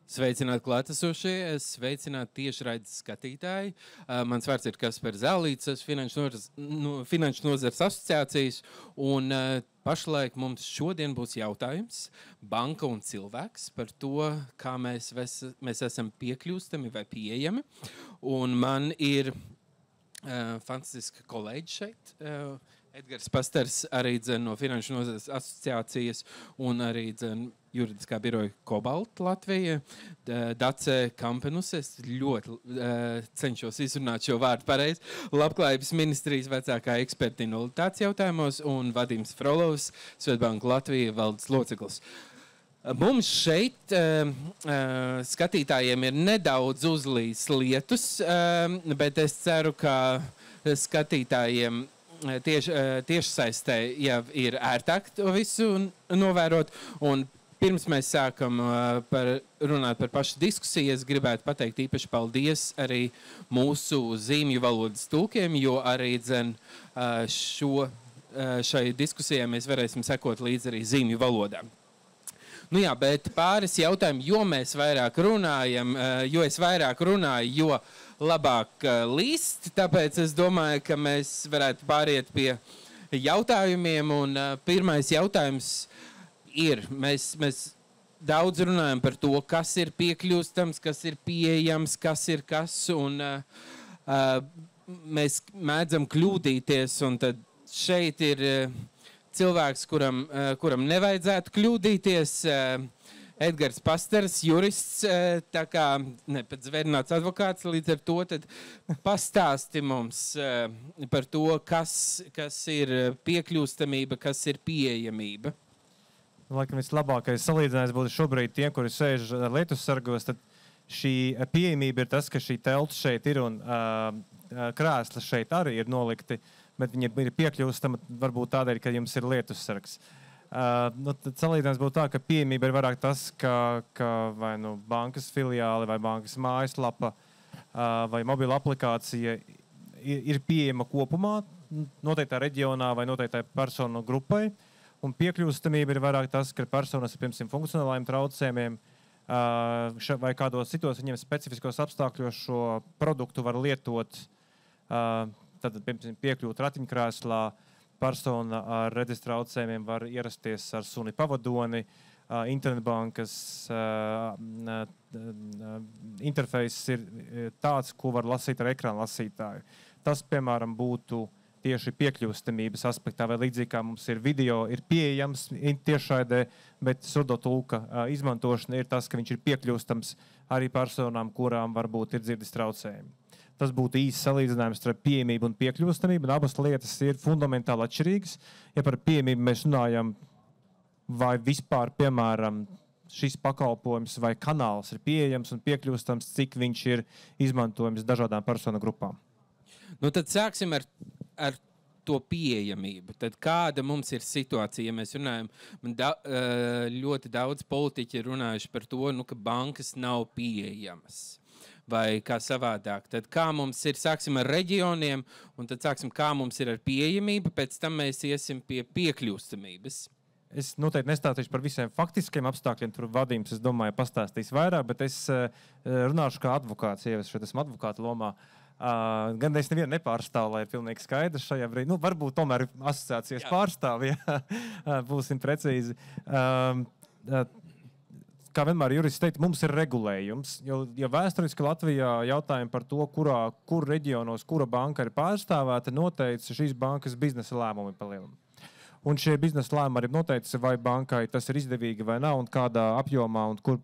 Sveicināti klātesošie, sveicināti tiešraides skatītāji. Mans vārds ir Kaspars Zālīts, Finanšu nozares asociācijas, un pašlaik mums šodien būs jautājums banka un cilvēks par to, kā mēs esam piekļūstami vai pieejami. Un man ir fantastiski kolēģi šeit. Edgars Pastars arī no Finanšu nozares asociācijas un arī juridiskā biroja Kobalt Latvija. Dace Kampenus, es ļoti cenšos izrunāt šo vārdu pareizi. Labklājības ministrijas vecākā eksperta invaliditātes jautājumos un Vadims Frolovs, Svetbanka Latvija valdes loceklis. Mums šeit skatītājiem ir nedaudz uzlīs lietus, bet es ceru, ka skatītājiem tiešsaistē jau ir ērtāk to visu novērot. Un pirms mēs sākam runāt par pašu diskusiju, es gribētu pateikt īpaši paldies arī mūsu zīmju valodas tulkiem, jo arī šai diskusijai mēs varēsim sekot līdz arī zīmju valodām. Nu jā, bet pāris jautājumu, jo mēs vairāk runājam, jo es vairāk runāju, jo labāk līst, tāpēc es domāju, ka mēs varētu pāriet pie jautājumiem, un pirmais jautājums ir, mēs daudz runājam par to, kas ir piekļūstams, kas ir pieejams, kas ir kas, un mēs mēdzam kļūdīties, un tad šeit ir cilvēks, kuram nevajadzētu kļūdīties, Edgars Pastars, jurists, tā kā pat zvērināts advokāts, līdz ar to tad pastāsti mums par to, kas ir piekļūstamība, kas ir pieejamība. Laikam vislabākais salīdzinājums būtu šobrīd tiem, kuri sēž lietussargos, tad šī pieejamība ir tas, ka šī telts šeit ir un krēsla šeit arī ir nolikti, bet viņi ir piekļūstama varbūt tādēļ, ka jums ir lietussargs. Tad salīdzinājums būtu tā, ka pieejamība ir vairāk tas, ka vai nu bankas filiāli, vai bankas mājaslapa, vai mobila aplikācija ir pieejama kopumā noteiktā reģionā vai noteiktai personu grupai. Un piekļūstamība ir vairāk tas, ka personas ar, piemēram, funkcionālajiem traucējumiem vai kādos citos viņiem specifiskos apstākļos šo produktu var lietot, tad, piemēram, piekļūt ratiņkrēslā, persona ar redzes traucējumiem var ierasties ar suni pavadoni, internetbankas interfejs ir tāds, ko var lasīt ar ekrāna lasītāju. Tas, piemēram, būtu tieši piekļūstamības aspektā, vai līdzīgi kā mums ir video, ir pieejams tiešraidē, bet surdotulka izmantošana ir tas, ka viņš ir piekļūstams arī personām, kurām varbūt ir dzirdes traucējumi. Tas būtu īsts salīdzinājums starp pieejamību un piekļūstamību, un abas lietas ir fundamentāli atšķirīgas. Ja par pieejamību mēs runājam, vai vispār, piemēram, šis pakalpojums vai kanāls ir pieejams un piekļūstams, cik viņš ir izmantojams dažādām personu grupām. Nu, tad sāksim ar to pieejamību. Tad kāda mums ir situācija, ja mēs runājam, ļoti daudz politiķi ir runājuši par to, ka bankas nav pieejamas. Vai kā savādāk. Tad kā mums ir, sāksim ar reģioniem, un tad sāksim, kā mums ir ar pieejamību, pēc tam mēs iesim pie piekļūstamības. Es noteikti nestāstīšu par visiem faktiskiem apstākļiem, tur Vadims, es domāju, pastāstīs vairāk, bet es runāšu kā advokāts, ja es šeit esmu advokāta lomā. Gan es nevienu nepārstāvu, lai ir pilnīgi skaidrs šajā brīdī. Nu, varbūt tomēr asociācijas pārstāvi, ja būsim precīzi. Kā vienmēr jurists teikt, mums ir regulējums, jo vēsturiski Latvijā jautājumi par to, kur reģionos, kura banka ir pārstāvēta, noteica šīs bankas biznesa lēmumi pa lielam. Un šie biznesa lēmumi arī noteica, vai bankai tas ir izdevīgi vai nav, un kādā apjomā, un kur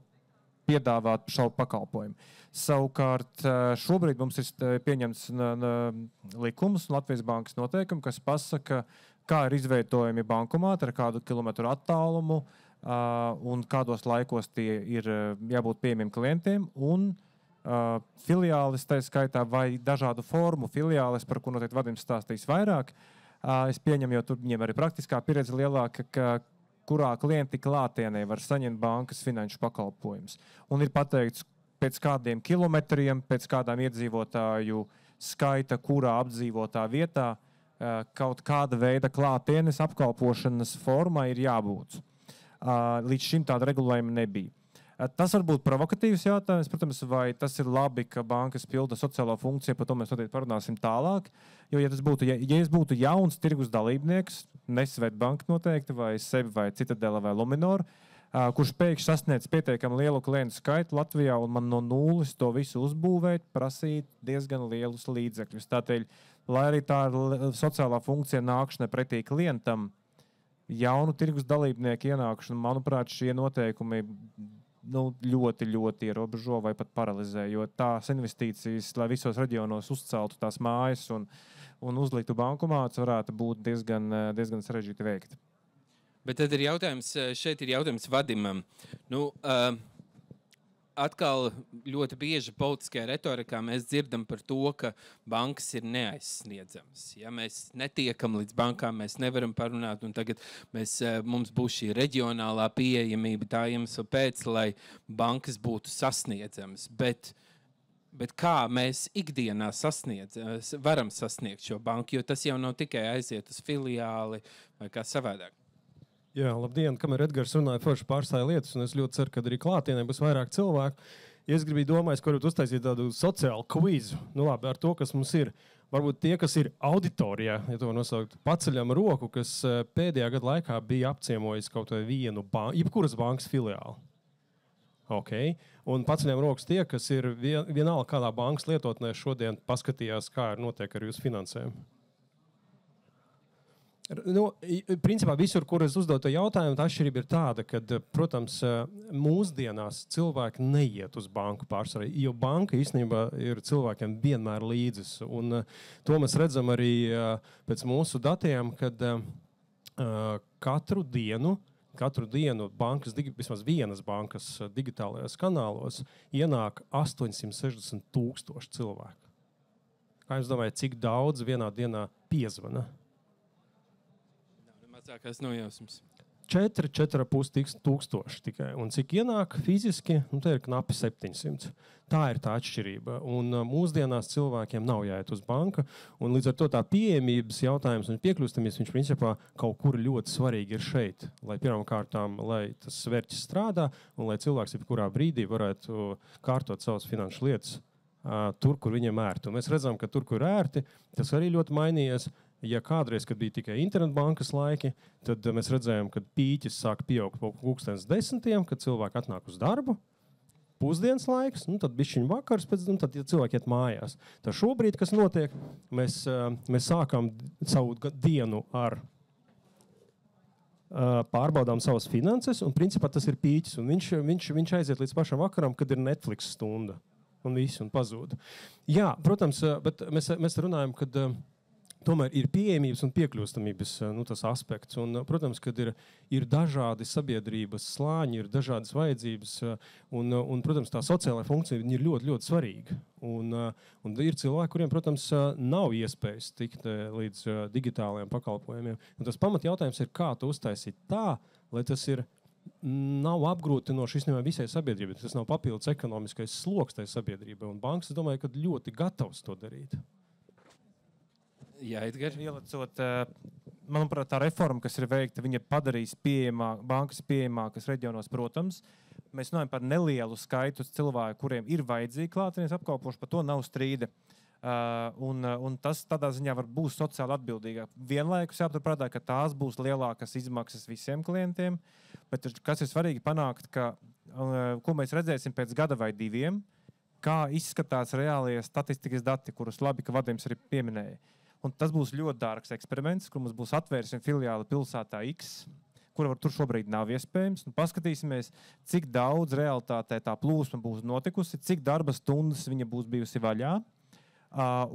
piedāvāt šo pakalpojumu. Savukārt šobrīd mums ir pieņemts likums Latvijas bankas noteikumi, kas pasaka, kā ir izvietojami bankomāti ar kādu kilometru attālumu, un kādos laikos tie ir jābūt pieejamiem klientiem, un filiālis, tā skaitā, vai dažādu formu filiālis, par ko noteikti Vadims stāstīs vairāk. Es pieņemu, jo tur viņiem arī praktiskā pieredze lielāka, kurā klienti klātienē var saņemt bankas finanšu pakalpojumus. Un ir pateikts, pēc kādiem kilometriem, pēc kādām iedzīvotāju skaita, kurā apdzīvotā vietā kaut kāda veida klātienes apkalpošanas forma ir jābūt. Līdz šim tāda regulējuma nebija. Tas var būt provokatīvs jautājums, protams, vai tas ir labi, ka bankas pilda sociālo funkciju, par to mēs noteikti parunāsim tālāk. Jo, ja es būtu jauns tirgus dalībnieks, Nesvetbank noteikti, vai Sebi, vai Citadela, vai Luminor, kurš pēkšņi sasniedz pietiekami lielu klientu skaitu Latvijā un man no nulles to visu uzbūvēt, prasīt diezgan lielus līdzekļus. Tātad, lai arī tā sociālā funkcija nākšana pretī klientam, jaunu tirgus dalībnieku ienākšanu, manuprāt, šie noteikumi ļoti, ļoti ierobežo vai pat paralizē, jo tās investīcijas, lai visos reģionos uzceltu tās mājas un uzliktu bankomātus, varētu būt diezgan sarežģīti veikt. Bet tad ir šeit ir jautājums Vadimam. Atkal ļoti bieži politiskajā retorikā mēs dzirdam par to, ka bankas ir neaizsniedzamas. Ja mēs netiekam līdz bankām, mēs nevaram parunāt, un tagad mums būs šī reģionālā pieejamība tā iemesla pēc, lai bankas būtu sasniedzamas. Bet kā mēs ikdienā varam sasniegt šo banku, jo tas jau nav tikai aiziet uz filiāli vai kā savādāk. Jā, labdien, kamēr Edgars runāja forši pārstāja lietas, un es ļoti ceru, ka arī klātienē būs vairāk cilvēku. Es gribēju domāt, ka varbūt uztaisīt tādu sociālu kvizu, labi, ar to, kas mums ir. Varbūt tie, kas ir auditorijā, ja to var nosaukt, paceļam roku, kas pēdējā gada laikā bija apciemojis kaut vai vienu jebkuras bankas filiāli. Okay. Un paceļam rokas tie, kas ir vienalga kādā bankas lietotnē šodien paskatījās, kā notiek ar jūsu finansējumu. Principā visur, kur es uzdotu jautājumu, tā atšķirība ir tāda, ka, protams, mūsdienās cilvēki neiet uz banku pārsvarā, jo banka īstenībā ir cilvēkiem vienmēr līdzis. Un to mēs redzam arī pēc mūsu datiem, kad katru dienu bankas, vismaz vienas bankas digitālajos kanālos ienāk 860,000 cilvēku. Kā jūs domājat, cik daudz vienā dienā piezvana? Mazākās nojausmas. 4,5 tūkstoši tikai. Un cik ienāk fiziski, te ir knapi 700. Tā ir tā atšķirība. Un mūsdienās cilvēkiem nav jāiet uz banku. Un līdz ar to tā pieejamības jautājums un piekļūstamības, viņš principā kaut kur ļoti svarīgi ir šeit. Lai pirmām kārtām, lai tas svērķis strādā un lai cilvēks jebkurā brīdī varētu kārtot savas finanšu lietas tur, kur viņiem ērti. Un mēs redzam, ka tur, kur ērti, tas arī ļoti mainījies. Ja kādreiz, kad bija tikai internetbankas laiki, tad mēs redzējām, ka pīķis sāk pieaugt pulkstens 10, kad cilvēki atnāk uz darbu, pusdienas laiks, tad bišķiņ vakars, tad cilvēki iet mājās. Tā šobrīd, kas notiek, mēs sākam savu dienu ar pārbaudām savas finanses, un principā tas ir pīķis, un viņš aiziet līdz pašam vakaram, kad ir Netflix stunda, un viss, un pazūda. Jā, protams, bet mēs runājam, kad tomēr ir pieejamības un piekļūstamības tas aspekts. Un, protams, kad ir dažādi sabiedrības slāņi, ir dažādas vajadzības, un protams, tā sociālā funkcija ir ļoti, ļoti svarīga. Un ir cilvēki, kuriem, protams, nav iespējas tikt līdz digitālajiem pakalpojumiem. Un tas pamatjautājums ir, kā to uztaisīt tā, lai tas nav apgrūtinoši visai sabiedrībai. Tas nav papildus ekonomiskais sloks tai sabiedrībai. Un bankas, es domāju, ka ļoti gatavs to darīt. Jā, Edgars. Ielicot, manuprāt, tā reforma, kas ir veikta, viņa padarīs bankas pieejamākas reģionos, protams. Mēs runājam par nelielu skaitu cilvēku, kuriem ir vajadzīgi klātienes apkalpošana, par to nav strīda. Un tas tādā ziņā var būt sociāli atbildīgāk. Vienlaikus jāpaturprātā, ka tās būs lielākas izmaksas visiem klientiem, bet kas ir svarīgi panākt, ko mēs redzēsim pēc gada vai diviem, kā izskatās reālie statistikas dati, kurus labi, ka Vadims arī pieminēja. Un tas būs ļoti dārgs eksperiments, kur mums būs atvērsim filiāli pilsētā X, kura tur šobrīd nav iespējams. Un paskatīsimies, cik daudz realitātē tā plūsma būs notikusi, cik darba stundas viņa būs bijusi vaļā,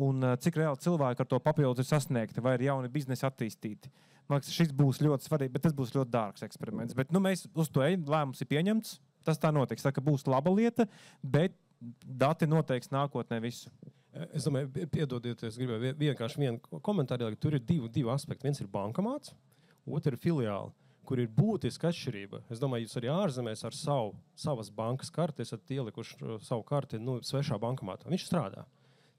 un cik reāli cilvēki ar to papildus ir sasniegti, vai ir jauni biznesi attīstīti. Man liekas, šis būs ļoti svarīgi, bet tas būs ļoti dārgs eksperiments. Bet mēs uz to ejam, lēmums ir pieņemts, tas tā notiks. Tā ka būs laba lieta, bet dati noteiks nākotnē visu. Es domāju, piedodiet, es gribēju vienkārši vienu komentāru, ka tur ir divi aspekti. Viens ir bankomāts, otrs ir filiāli, kur ir būtiska atšķirība. Es domāju, jūs arī ārzemēs ar savas bankas karti esat ielikuši savu karti svešā bankomātā. Viņš strādā.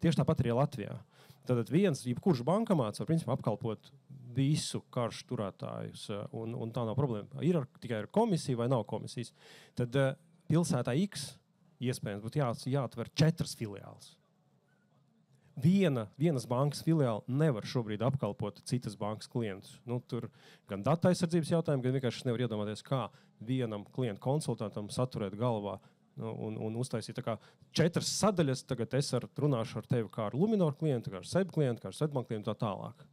Tieši tāpat arī Latvijā. Tātad jebkurš bankomāts var principā apkalpot visu karšu turētājus, un tā nav problēma. Ir tikai ar komisiju vai nav komisijas. Tad pilsētā X iespējams būtu jāatver 4 filiāles. Vienas bankas filiāla nevar šobrīd apkalpot citas bankas klientus. Tur gan datu aizsardzības jautājumi, gan vienkārši nevar iedomāties, kā vienam klientu konsultantam saturēt galvā un uztaisīt 4 sadaļas. Tagad es runāšu ar tevi kā ar Luminor klientu, kā ar SEB klientu, kā ar Swedbank klientu tā tālāk.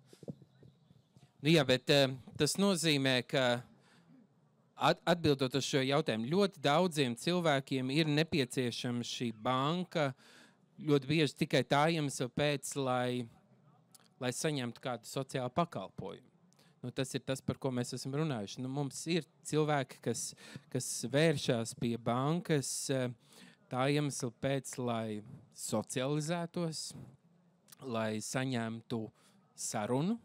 Jā, bet tas nozīmē, ka atbildot uz šo jautājumu, ļoti daudziem cilvēkiem ir nepieciešama šī banka ļoti bieži tikai tā iemesla pēc, lai saņemtu kādu sociālu pakalpojumu. Tas ir tas, par ko mēs esam runājuši. Mums ir cilvēki, kas vēršās pie bankas tā iemesla pēc, lai socializētos, lai saņemtu sarunu,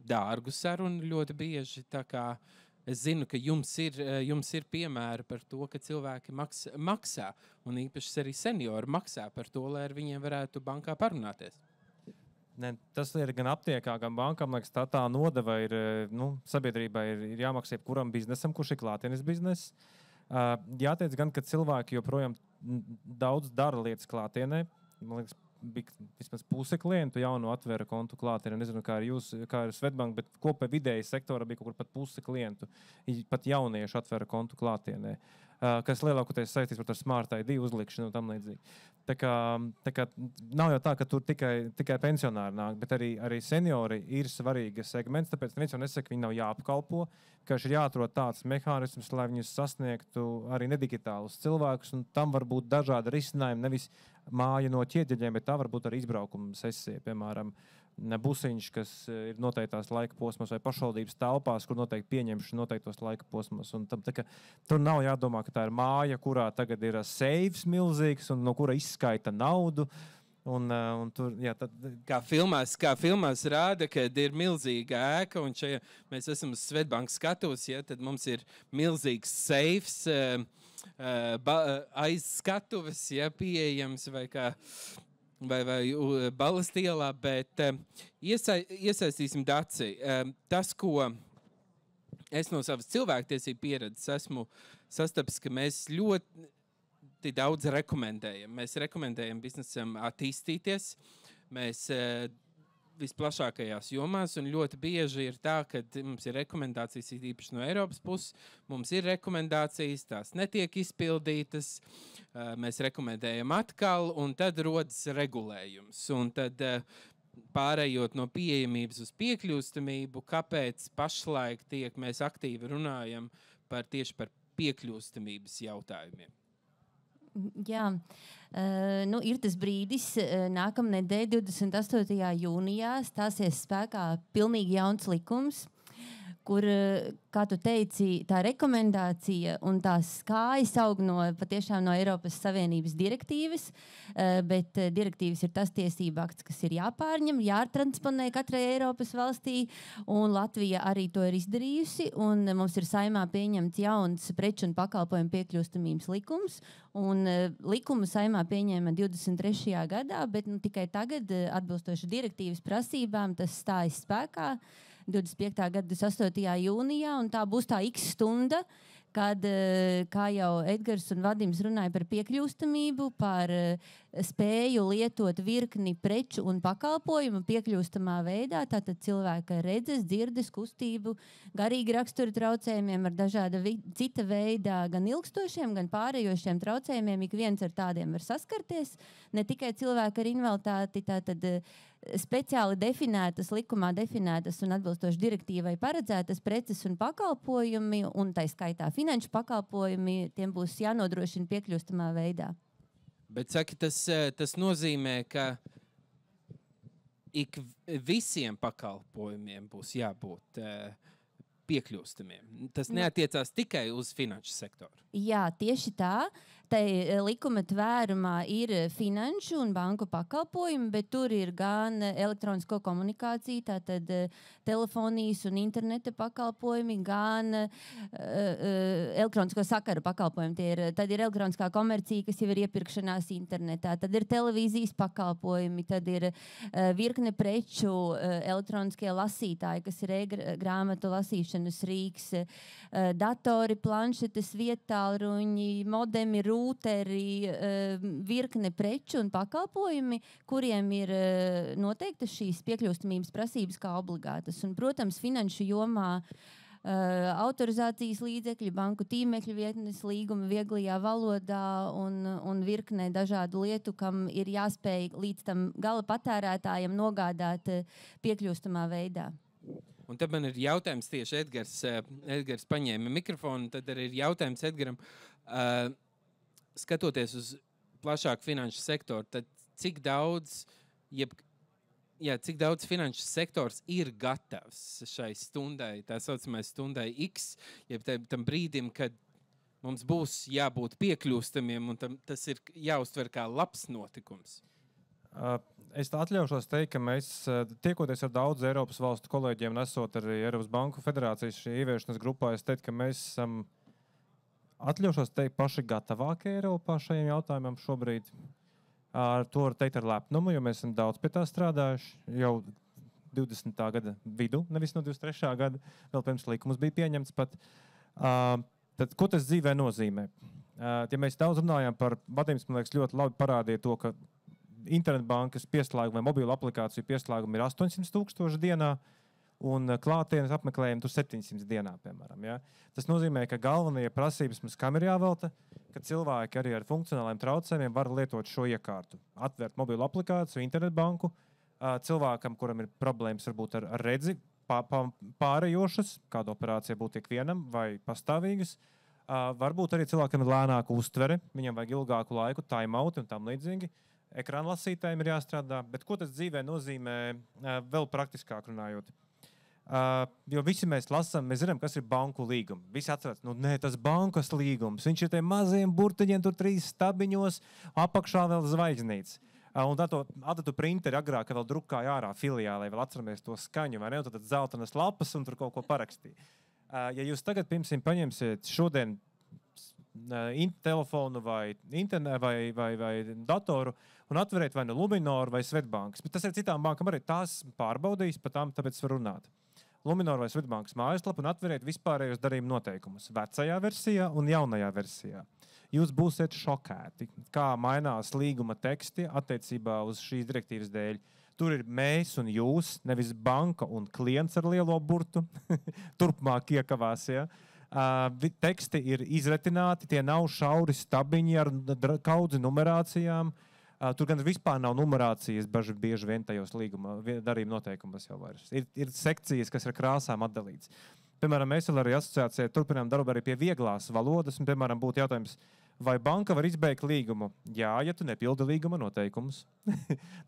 dārgu sarunu ļoti bieži. Tā kā es zinu, ka jums ir piemēri par to, ka cilvēki maksā, un īpaši arī seniori maksā par to, lai ar viņiem varētu bankā parunāties. Ne, tas ir gan aptiekā, gan bankām. Tā nodeva ir, sabiedrībai ir jāmaksā jebkuram biznesam, kurš ir klātienes bizness. Jāteic gan, ka cilvēki joprojām daudz dara lietas klātienē. Man liekas, bija vismaz puse klientu jaunu atvēra kontu klātienē. Nezinu, kā ar Swedbank, bet kopēji vidēji sektora bija kaut kur pat puse klientu. Pat jaunieši atvēra kontu klātienē, kas lielākoties saistīts ar Smart ID uzlikšanu un tam līdzīgi. Tā kā nav jau tā, ka tur tikai pensionāri nāk, bet arī seniori ir svarīga segments, tāpēc neviens jau nesaka, ka viņi nav jāapkalpo, ka ir jāatrod tāds mehānisms, lai viņus sasniegtu arī nedigitālus cilvēkus, un tam var būt dažādi risinājumi, nevis māja no ķieģeļiem, bet tā var būt arī izbraukuma sesija, piemēram, busiņš, kas ir noteiktās laika posmos vai pašvaldības telpās, kur noteikti pieņemšu noteiktos laika posmos. Tur nav jādomā, ka tā ir māja, kurā tagad ir seifs milzīgs un no kura izskaita naudu. Kā filmās rāda, kad ir milzīga ēka, un šajā mēs esam uz Swedbank skatos, tad mums ir milzīgs seifs, aiz skatuves, pieejams vai Balastielā, bet iesaistīsim Daci. Tas, ko es no savas cilvēktiesību pieredzes esmu sastapis, ka mēs ļoti daudz rekomendējam. Mēs rekomendējam biznesam attīstīties. Mēs visplašākajās jomās, un ļoti bieži ir tā, ka mums ir rekomendācijas īpaši no Eiropas puses, mums ir rekomendācijas, tās netiek izpildītas, mēs rekomendējam atkal, un tad rodas regulējums. Un tad pārējot no pieejamības uz piekļūstamību, kāpēc pašlaik mēs aktīvi runājam tieši par piekļūstamības jautājumiem? Jā, ir tas brīdis, nākamā nedēļa, 28. jūnijā, stāsies spēkā pilnīgi jauns likums, kur, kā tu teici, tā rekomendācija un tās kājas aug patiešām no Eiropas Savienības direktīvas, bet direktīvas ir tas tiesība akts, kas ir jāpārņem, jātransponē katrai Eiropas valstī, un Latvija arī to ir izdarījusi, un mums ir Saeimā pieņemts jauns preču un pakalpojumu piekļūstamības likums, un likumu Saeimā pieņēma 23. gadā, bet tikai tagad, atbilstoši direktīvas prasībām, tas stājas spēkā 25. gada 28. jūnijā, un tā būs tā X stunda, kad, kā jau Edgars un Vadims runāja par piekļūstamību, par spēju lietot virkni preču un pakalpojumu piekļūstamā veidā, tātad cilvēka redzes, dzirdes, kustību, garīgi rakstura traucējumiem ar dažāda cita veidā, gan ilgstošiem, gan pārējošiem traucējumiem, ik viens ar tādiem var saskarties, ne tikai cilvēki ar invaliditāti, tātad speciāli definētas, likumā definētas un atbilstoši direktīvai paredzētas preces un pakalpojumi, un tā skaitā finanšu pakalpojumi, tiem būs jānodrošina piekļūstamā veidā. Bet saki, tas nozīmē, ka visiem pakalpojumiem būs jābūt piekļūstamiem. Tas neatiecās tikai uz finanšu sektoru. Jā, tieši tā. te likuma tvērumā ir finanšu un banku pakalpojumi, bet tur ir gan elektronisko komunikāciju, tātad telefonijas un interneta pakalpojumi, gan elektronisko sakaru pakalpojumi. Tad ir elektroniskā komercija, kas jau ir iepirkšanās internetā, tad ir televīzijas pakalpojumi, tad ir virkne preču, elektroniskie lasītāji, kas ir grāmatu lasīšanas rīks, datori, planšetes, vietālruņi, modemi, rūteri, virkne preču un pakalpojumi, kuriem ir noteiktas šīs piekļūstamības prasības kā obligātas. Un, protams, finanšu jomā autorizācijas līdzekļi, banku tīmekļu vietnes, līgumi vieglajā valodā un virknē dažādu lietu, kam ir jāspēj līdz tam gala patērētājiem nogādāt piekļūstamā veidā. Un tad man ir jautājums tieši Edgars paņēma mikrofonu, tad arī ir jautājums Edgaram, skatoties uz plašāku finanšu sektoru, tad cik daudz finanšu sektors ir gatavs šai stundai, tā saucamai stundai X, jeb tam brīdim, kad mums būs jābūt piekļūstamiem, un tas ir jāuztver kā labs notikums? Es atļaušos teikt, ka mēs, tiekoties ar daudz Eiropas valstu kolēģiem, nesot arī Eiropas Banku federācijas šī ieviešanas grupā, es teiktu, ka mēs esam, atļaušos teikt, paši gatavākie Eiropā šajiem jautājumiem šobrīd. To var teikt ar lepnumu, jo mēs esam daudz pie tā strādājuši jau 20. gada vidu, nevis no 23. gada, vēl pirms likums bija pieņemts pat. Tad, ko tas dzīvē nozīmē? Ja mēs daudz runājam par vadības, man liekas, ļoti labi parādīja to, ka internetbankas pieslēguma vai mobīlu aplikāciju pieslēguma ir 800,000 dienā un klātienes apmeklējumi tur 700 dienā, piemēram. Ja? Tas nozīmē, ka galvenie prasības mums kam ir jāvelta, ka cilvēki arī ar funkcionāliem traucējumiem var lietot šo iekārtu. Atvērt mobīlu aplikāciju, internetbanku, cilvēkam, kuram ir problēmas varbūt ar redzi, pārējošas, kāda operācija būtu ikvienam vai pastāvīgas. Varbūt arī cilvēkam ir lēnāka uztvere, viņam vajag ilgāku laiku, time-out un tam līdzīgi. Ekrāna lasītājiem ir jāstrādā, bet ko tas dzīvē nozīmē vēl praktiskāk runājot? Jo visi mēs lasām, mēs zinām, kas ir banku līgumi. Visi atcerās, tas bankas līgums, viņš ir tiem maziem burtiņiem, tur 3 stabiņos, apakšā vēl zvaigznītes. Un tādu printeri agrāk vēl drukāja ārā filiālē, vēl atceramies to skaņu, vai ne? Tad zeltainas lapas un tur kaut ko parakstīja. Ja jūs tagad, piemēram, paņemsiet šodien telefonu vai datoru un atveriet vai no Luminoru vai Svetbankas. Bet tas ir citām bankām arī tās pārbaudījis, par tām tāpēc var runāt. Luminoru vai Svetbankas mājaslapu un atveriet vispārējos darījuma noteikumus vecajā versijā un jaunajā versijā. Jūs būsiet šokēti, kā mainās līguma teksti attiecībā uz šīs direktīvas dēļ. Tur ir mēs un jūs, nevis banka un klients ar lielo burtu, turpmāk iekavās, ja? Teksti ir izretināti, tie nav šauri stabiņi ar kaudzi numerācijām. Tur gan vispār nav numerācijas, bieži vien tajos darījuma noteikumos jau vairs. Ir sekcijas, kas ir krāsām atdalīts. Piemēram, mēs vēl arī asociācijā turpinām darbu arī pie vieglās valodas, un, piemēram, būtu jautājums, vai banka var izbeigt līgumu? Jā, ja tu nepildi līguma noteikumus.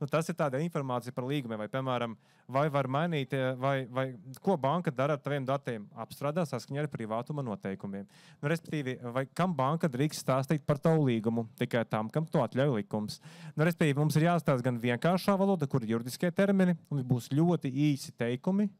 Tas ir tāda informācija par līgumiem, vai, piemēram, vai var mainīt, vai ko banka dara ar taviem datiem? Apstrādā saskaņā ar privātuma noteikumiem. Respektīvi, vai kam banka drīkst stāstīt par tavu līgumu? Tikai tam, kam to atļauj likums. Respektīvi, mums ir jāstāsta gan vienkāršā valoda, kur ir juridiskie termini, un būs ļoti īsi teikumi,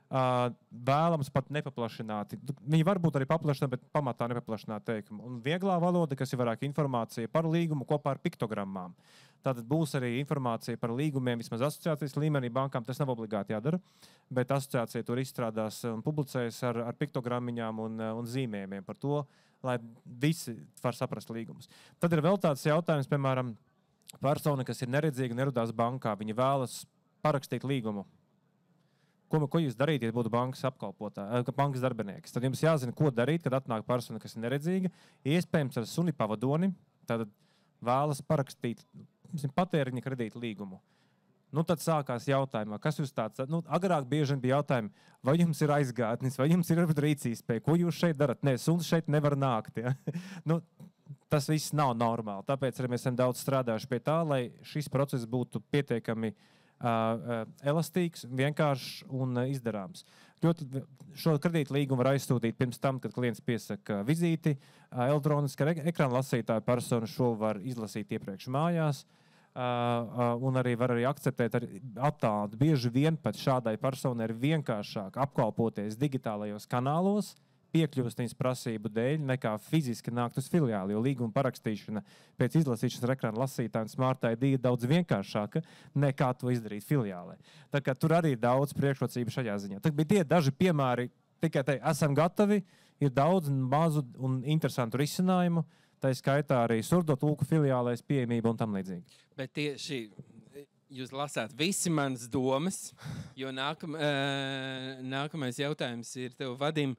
vēlams pat nepaplašināti. Viņi var būt arī paplašināti, bet pamatā nepaplašināti teikumi. Un vieglā valoda, kas ir vairāk informācija par līgumu kopā ar piktogrammām. Tātad būs arī informācija par līgumiem, vismaz asociācijas līmenī bankām. Tas nav obligāti jādara, bet asociācija tur izstrādās un publicēs ar piktogrammiņām un zīmējumiem par to, lai visi var saprast līgumus. Tad ir vēl tāds jautājums, piemēram, persona, kas ir neredzīga un ierodās bankā, viņi vēlas parakstīt līgumu. Ko jūs darīt, ja būtu bankas bankas darbinieks? Tad jums jāzina, ko darīt, kad atnāk persona, kas ir neredzīga, iespējams ar suni pavadoni, tad vēlas parakstīt patēriņa kredīta līgumu. Tad sākās jautājumā, kas jūs tāds, agrāk bieži bija jautājumi, vai jums ir aizgādnis, vai jums ir rīcībspēja, ko jūs šeit darat? Nē, suns šeit nevar nākt. Ja? Tas viss nav normāli, tāpēc arī mēs esam daudz strādājuši pie tā, lai šis process būtu pietiekami elastīgs, vienkāršs un izdarāms. Šo kredītu līgumu var aizsūtīt pirms tam, kad klients piesaka vizīti. Elektroniski ekrāna lasītāja persona šo var izlasīt iepriekš mājās. Un arī var akceptēt attālināti. Bieži vien pat šādai personai ir vienkāršāk apkalpoties digitālajos kanālos, piekļuvas viņas prasību dēļ, nekā fiziski nākt uz filiāli, jo līguma parakstīšana pēc izlasīšanas ekrāna lasītāja un Smart ID ir daudz vienkāršāka nekā to izdarīt filiālē. Tā kā tur arī ir daudz priekšrocību šajā ziņā. Tad bija tie daži piemēri, tikai te esam gatavi, ir daudz mazu un interesantu risinājumu, tā skaitā arī surdo tulku filiālēs pieejamība un tam līdzīgi. Bet tieši jūs lasāt visi manas domas, jo nākamais jautājums ir tev, Vadim.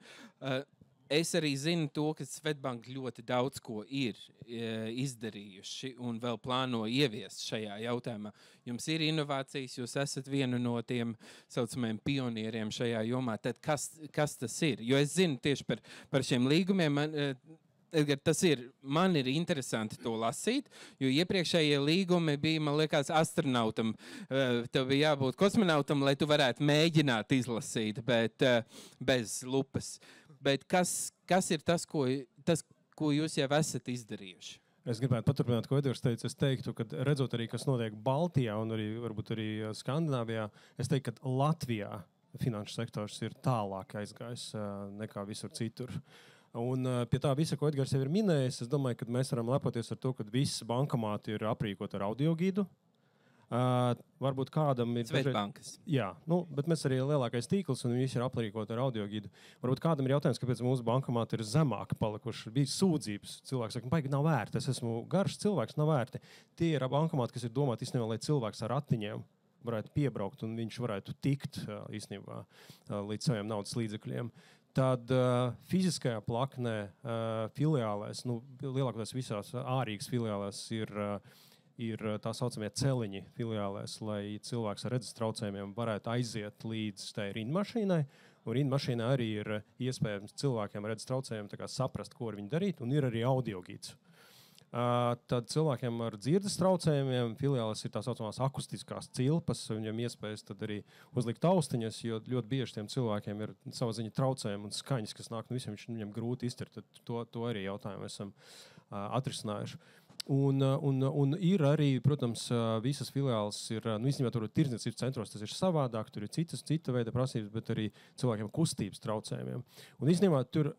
Es arī zinu to, ka Svetbank ļoti daudz ko ir izdarījuši un vēl plāno ieviest šajā jautājumā. Jums ir inovācijas, jūs esat vienu no tiem saucamajiem pionieriem šajā jomā. Tad kas tas ir? Jo es zinu tieši par šiem līgumiem. Edgar, man ir interesanti to lasīt, jo iepriekšējie līgumi bija, man liekas, astronautam. Tev bija jābūt kosmonautam, lai tu varētu mēģināt izlasīt, bet bez lupas. Bet kas ir tas, ko jūs jau esat izdarījuši? Es gribētu paturpināt, ko Edgars teica. Es teiktu, ka redzot arī, kas notiek Baltijā un varbūt arī Skandināvijā, es teiktu, ka Latvijā finanšu sektors ir tālāk aizgājis nekā visur citur. Un pie tā visa, ko Edgars jau ir minējis, es domāju, ka mēs varam lepoties ar to, ka visi bankomāti ir aprīkoti ar audiogidu. Varbūt kādam ir... Svetbankas. Jā, bet mēs arī lielākais tīkls un visi ir aprīkoti ar audiogidu. Varbūt kādam ir jautājums, kāpēc mūsu bankomāti ir zemāki palikuši. Bija sūdzības. Cilvēks saka, baigi nav vērti. Es esmu garš cilvēks, nav vērti. Tie ir bankomāti, kas ir domāti īstenībā, lai cilvēks ar ratiņiem varētu piebraukt un viņš varētu tikt īstenībā līdz saviem naudas līdzekļiem. Tad fiziskajā plaknē filiālēs, lielākoties visās ārīgas filiālēs ir tā saucamie celiņi filiālēs, lai cilvēks ar redzes traucējumiem varētu aiziet līdz tai rindmašīnai. Un rindmašīnā arī ir iespējams cilvēkiem ar redzes traucējumiem saprast, ko ar viņu darīt, un ir arī audiogids. Tad cilvēkiem ar dzirdes traucējumiem filiālēs ir tā saucamās akustiskās cilpas, viņiem iespējas tad arī uzlikt austiņas, jo ļoti bieži tiem cilvēkiem ir sava ziņa traucējumi un skaņas, kas nāk no visiem, viņiem grūti izturt. To arī jautājumu esam atrisinājuši. Un ir arī, protams, visas filiāles ir, īstenībā tur ir tirdzniecības centros, tas ir savādāk, tur ir cita veida prasības, bet arī cilvēkiem kustības traucējumiem. Un īstenībā tur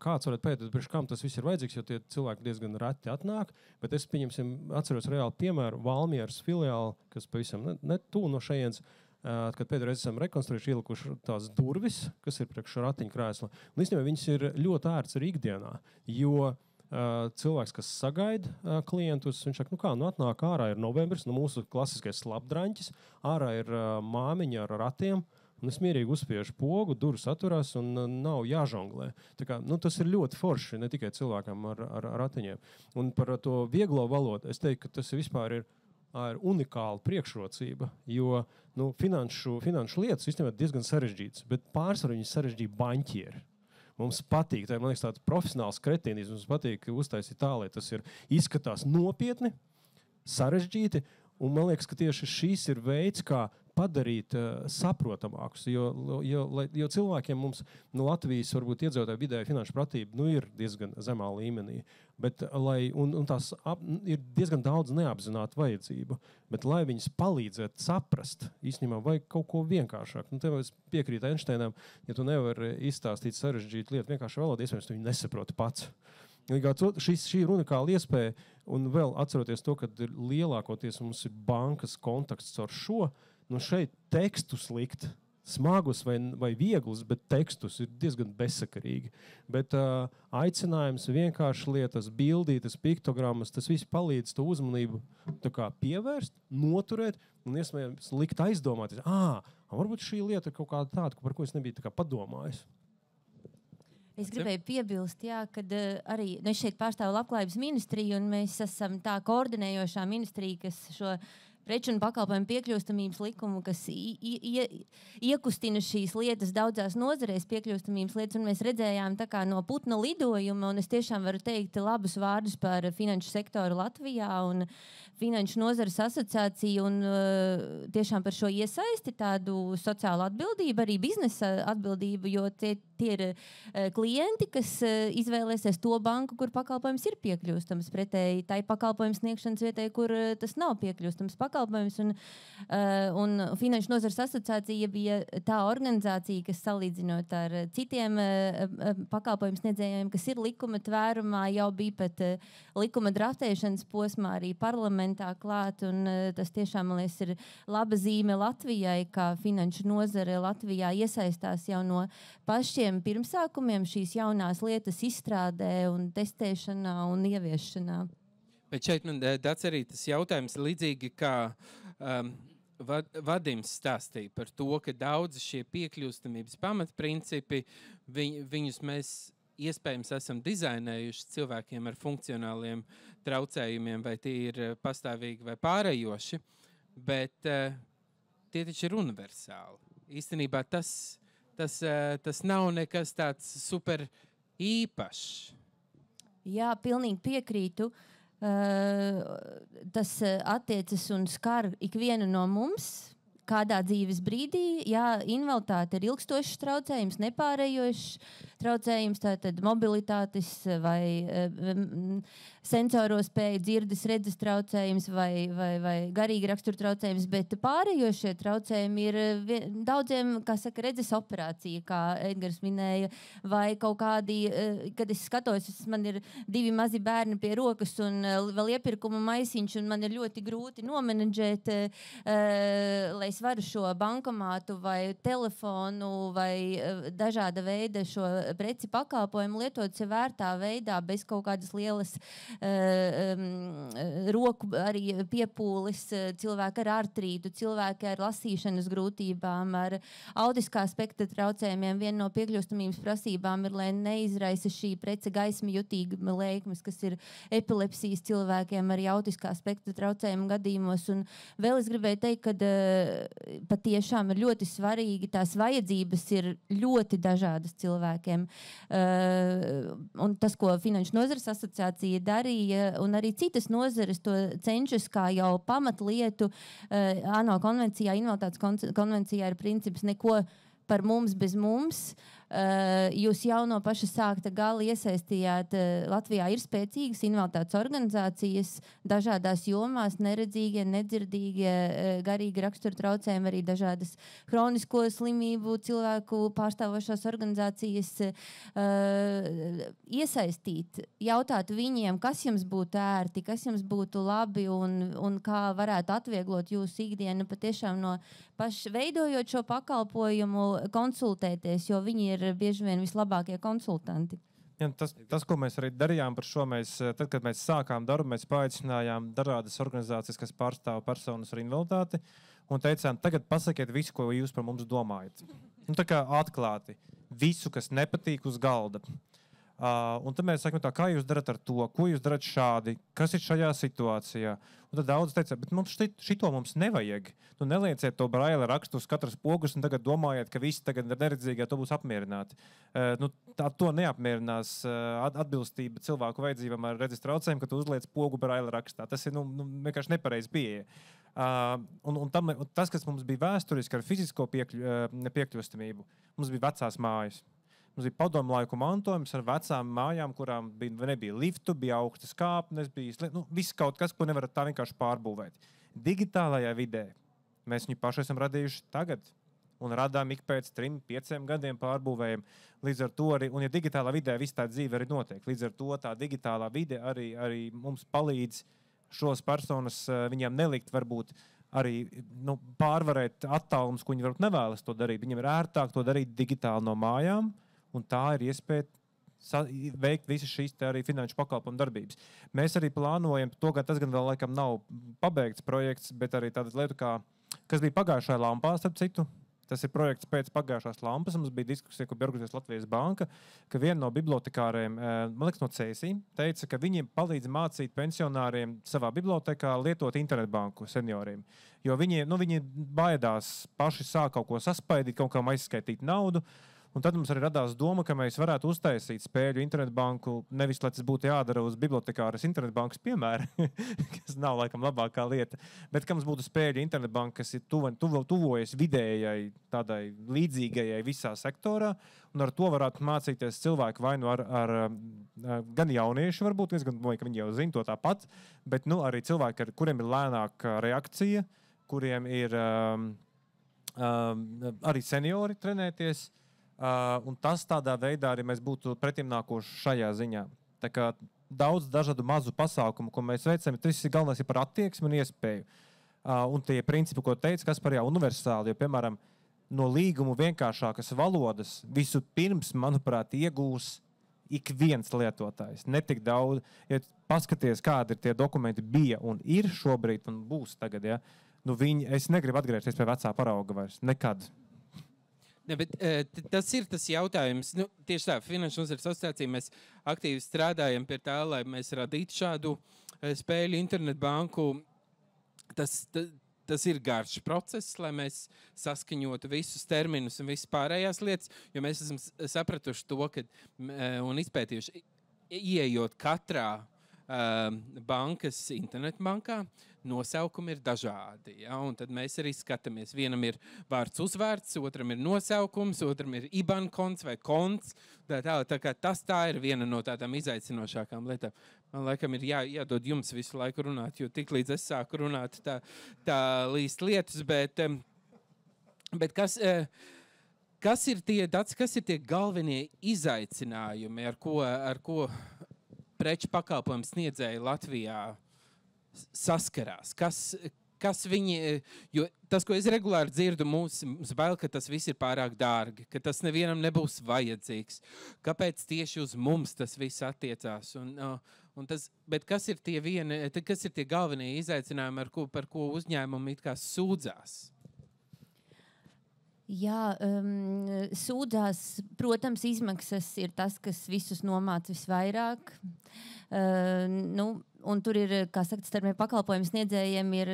kāds varētu pētīt, priekš kam tas viss ir vajadzīgs, jo tie cilvēki diezgan reti atnāk, bet es, atceros reāli piemēru Valmieras filiāli, kas pavisam netū no šejienes, kad pēdējo reizi esam rekonstruējuši, ielikuši tās durvis, kas ir priekš ratiņu krēsla. Un īstenībā viņas ir ļoti ērts arī ikdienā, jo cilvēks, kas sagaida klientus, viņš saka, atnāk ārā ir novembris, mūsu klasiskais slapdraņķis, ārā ir māmiņa ar ratiem, un es mierīgi uzspiežu pogu, durvis atturās un nav jāžonglē. Tā kā, tas ir ļoti forši, ne tikai cilvēkam ar ratiņiem. Un par to vieglo valodu, es teiktu, ka tas vispār ir unikāla priekšrocība, jo finanšu lietas īstenībā diezgan sarežģītas, bet pārsvarā viņas sarežģīja baņķieri. Mums patīk, man liekas, tāds profesionāls kretīnisms, mums patīk uztaisīt tā, lai tas izskatās nopietni, sarežģīti, un man liekas, ka tieši šīs ir veids, kā padarīt saprotamākus, jo cilvēkiem mums Latvijas varbūt iedzīvotāju vidēja finanšu pratība ir diezgan zemā līmenī, bet tās ir diezgan daudz neapzinātu vajadzību, bet lai viņas palīdzētu saprast, īstenībā vajag kaut ko vienkāršāk. Tev es piekrītu Einšteinam, ja tu nevari izstāstīt sarežģītu lietu vienkārši valodu, iespējams, tu viņu nesaproti pats. Šī ir unikāla iespēja, un vēl atceroties to, ka lielākoties mums ir bankas kontakts ar šo, šeit tekstus likt, smagus vai vieglus, bet tekstus ir diezgan bezsakarīgi. Bet aicinājums vienkārši lietas, bildītas, piktogrammas, tas viss palīdz to uzmanību pievērst, noturēt un iespējams likt aizdomāties, varbūt šī lieta ir kaut kāda tāda, par ko es nebiju padomājis. Es gribēju piebilst, kad arī es šeit pārstāvu Labklājības ministriju, un mēs esam tā koordinējošā ministrija, kas šo preču un pakalpojumu piekļūstamības likumu, kas iekustina šīs lietas daudzās nozarēs, piekļūstamības lietas, un mēs redzējām tā kā no putna lidojuma, un es tiešām varu teikt labus vārdus par finanšu sektoru Latvijā un Finanšu nozares asociāciju un tiešām par šo iesaisti tādu sociālu atbildību, arī biznesa atbildību, jo tie ir klienti, kas izvēlēsies to banku, kur pakalpojums ir piekļūstams, pretēji tai pakalpojums sniegšanas vietai, kur tas nav piekļūstams pakalpojums. Un Finanšu nozares asociācija bija tā organizācija, kas salīdzinot ar citiem pakalpojumu sniedzējiem, kas ir likuma tvērumā, jau bija pat likuma draftēšanas posmā arī parlamentā klāt, un tas tiešām, man liekas, ir laba zīme Latvijai, kā finanšu nozare Latvijā iesaistās jau no pašiem pirmsākumiem šīs jaunās lietas izstrādē un testēšanā un ieviešanā. Bet šeit man tāds arī tas jautājums līdzīgi, kā Vadims stāstīja par to, ka daudzi šie piekļūstamības pamatprincipi, viņus mēs iespējams esam dizainējuši cilvēkiem ar funkcionāliem traucējumiem, vai tie ir pastāvīgi vai pārējoši, bet tie taču ir universāli. Īstenībā tas nav nekas tāds super īpašs. Jā, pilnīgi piekrītu. Tas attiecas un skar ikvienu no mums, kādā dzīves brīdī. Jā, invaliditāte ir ilgstošs traucējums, nepārējošs traucējums, tātad mobilitātes vai sensoro spēju, dzirdes, redzes traucējums vai garīgi rakstura traucējums, bet pārējošie traucējumi ir daudziem, kā saka, redzes operācija, kā Edgars minēja, vai kaut kādi, kad es skatos, man ir 2 mazi bērni pie rokas un vēl iepirkuma maisiņš, un man ir ļoti grūti nomenedžēt, lai es varu šo bankomātu vai telefonu vai dažāda veida šo preci pakalpojumu lietot sev vērtā veidā, bez kaut kādas lielas roku arī piepūles, cilvēki ar artrītu, cilvēki ar lasīšanas grūtībām, ar autiskā spektra traucējumiem. Viena no piekļūstamības prasībām ir, lai neizraisa šī prece gaisma jutīguma lēkmes, kas ir epilepsijas cilvēkiem arī autiskā spektra traucējumu gadījumos. Un vēl es gribēju teikt, ka patiešām ir ļoti svarīgi, tās vajadzības ir ļoti dažādas cilvēkiem. Un tas, ko Finanšu nozares asociācija darīja, un arī citas nozares to cenšas kā jau pamatlietu. ANO konvencijā, invaliditātes konvencijā ir princips neko par mums bez mums. Jūs jau no paša sākta gala iesaistījāt, Latvijā ir spēcīgas invaliditātes organizācijas dažādās jomās, neredzīgie, nedzirdīgie, garīgi rakstura traucējumi, arī dažādas hronisko slimību cilvēku pārstāvošās organizācijas. Iesaistīt, jautāt viņiem, kas jums būtu ērti, kas jums būtu labi un kā varētu atvieglot jūsu ikdienu, patiešām no paša veidojot šo pakalpojumu, konsultēties, jo viņi ir bieži vien vislabākie konsultanti. Ja, tas, ko mēs arī darījām par šo, tad, kad mēs sākām darbu, mēs paaicinājām dažādas organizācijas, kas pārstāv personas ar invaliditāti, un teicām, tagad pasakiet visu, ko jūs par mums domājat. Tā kā atklāti, visu, kas nepatīk uz galda. Un tad mēs sakām, kā jūs darat ar to, ko jūs darat šādi, kas ir šajā situācijā. Un tad daudz teica, bet mums šito mums nevajag. Nu, nelieciet to braila rakstu uz katras pogas un tagad domājiet, ka visi tagad neredzīgie to būs apmierināti. To neapmierinās atbilstība cilvēku vajadzībām ar redzes traucējumu, ka tu uzliec pogu braila rakstā. Tas ir vienkārši nepareizi pieeja. Un tas, kas mums bija vēsturiski ar fizisko piekļūstamību, mums bija vecās mājas. Mums bija padomu laiku mantojums ar vecām mājām, kurām nebija liftu, bija augstas kāpnes, bija viss kaut kas, ko nevarat tā vienkārši pārbūvēt. Digitālajā vidē mēs viņu paši esam radījuši tagad un radām ik pēc 3-5 gadiem pārbūvējiem. Līdz ar to arī, un ja digitālā vidē viss tā dzīve arī notiek, līdz ar to tā digitālā vide arī mums palīdz šos personas, viņiem nelikt varbūt arī pārvarēt attālumus, ko viņi varbūt nevēlas to darīt. Viņiem ir ērtāk to darīt digitāli no mājām. Un tā ir iespēja veikt visas šīs arī finanšu pakalpojumu darbības. Mēs arī plānojam to, ka tas gan vēl laikam nav pabeigts projekts, bet arī tāda lieta, kas bija pagājušajā lampā, starp citu, Tas ir projekts pēc pagājušās lampas. Mums bija diskusija, ko bija organizējusi Latvijas Banka, ka viena no bibliotekāriem, man liekas, no CSI, teica, ka viņiem palīdz mācīt pensionāriem savā bibliotekā lietot internetbanku senioriem. Jo viņi baidās paši sāk kaut ko saspaidīt, kaut kam aizskaitīt naudu. Un tad mums arī radās doma, ka mēs varētu uztaisīt spēļu internetbanku, nevis, lai tas būtu jādara uz bibliotekāras internetbankas piemēra, kas nav laikam labākā lieta, bet ka mums būtu spēļu internetbanka, kas ir tuvojas vidējai, tādai līdzīgajai visā sektorā, un ar to varētu mācīties cilvēki vai nu ar gan jaunieši varbūt, es gan domāju, ka viņi jau zina to tāpat, bet arī cilvēki, kuriem ir lēnāka reakcija, kuriem ir arī seniori trenēties. Un tas tādā veidā arī mēs būtu pretimnākoši šajā ziņā. Tā kā daudz dažādu mazu pasākumu, ko mēs veicam, tas ir galvenais par attieksmi un iespēju. Un tie principi, ko teica Kaspar, universāli, jo, piemēram, no līgumu vienkāršākas valodas visu pirms, manuprāt, iegūs ik viens lietotājs. Netik daudz, ja paskaties, kādi ir tie dokumenti bija un ir šobrīd un būs tagad, ja? Es negribu atgriezties pie vecā parauga vairs, nekad. Ne, bet, tas ir tas jautājums. Tieši tā, Finanšu nozares asociācija mēs aktīvi strādājam pie tā, lai mēs radītu šādu spēļu internetbanku. Tas ir garš process, lai mēs saskaņotu visus terminus un visas pārējās lietas, jo mēs esam sapratuši to, un izpētījuši, ieejot katrā bankas internetbankā, nosaukumi ir dažādi. Ja? Un tad mēs arī skatāmies. Vienam ir vārds uzvārds, otram ir nosaukums, otram ir IBAN konts vai konts. Tā kā tā ir viena no tādām izaicinošākām lietām. Man laikam ir jādod jums visu laiku runāt, jo tik līdz es sāku runāt, tā līst lietas. Bet kas ir tie galvenie izaicinājumi, ar ko preču pakalpojumu sniedzēji Latvijā saskarās? Kas viņi, jo tas, ko es regulāri dzirdu, mums bail, ka tas viss ir pārāk dārgi, ka tas nevienam nebūs vajadzīgs. Kāpēc tieši uz mums tas viss attiecās? Bet kas ir tie galvenie izaicinājumi, par ko uzņēmumi it kā sūdzās? Jā, sūdzās, protams, izmaksas ir tas, kas visus nomāca visvairāk. Un tur ir, kā saka, starp pakalpojumu sniedzējiem ir,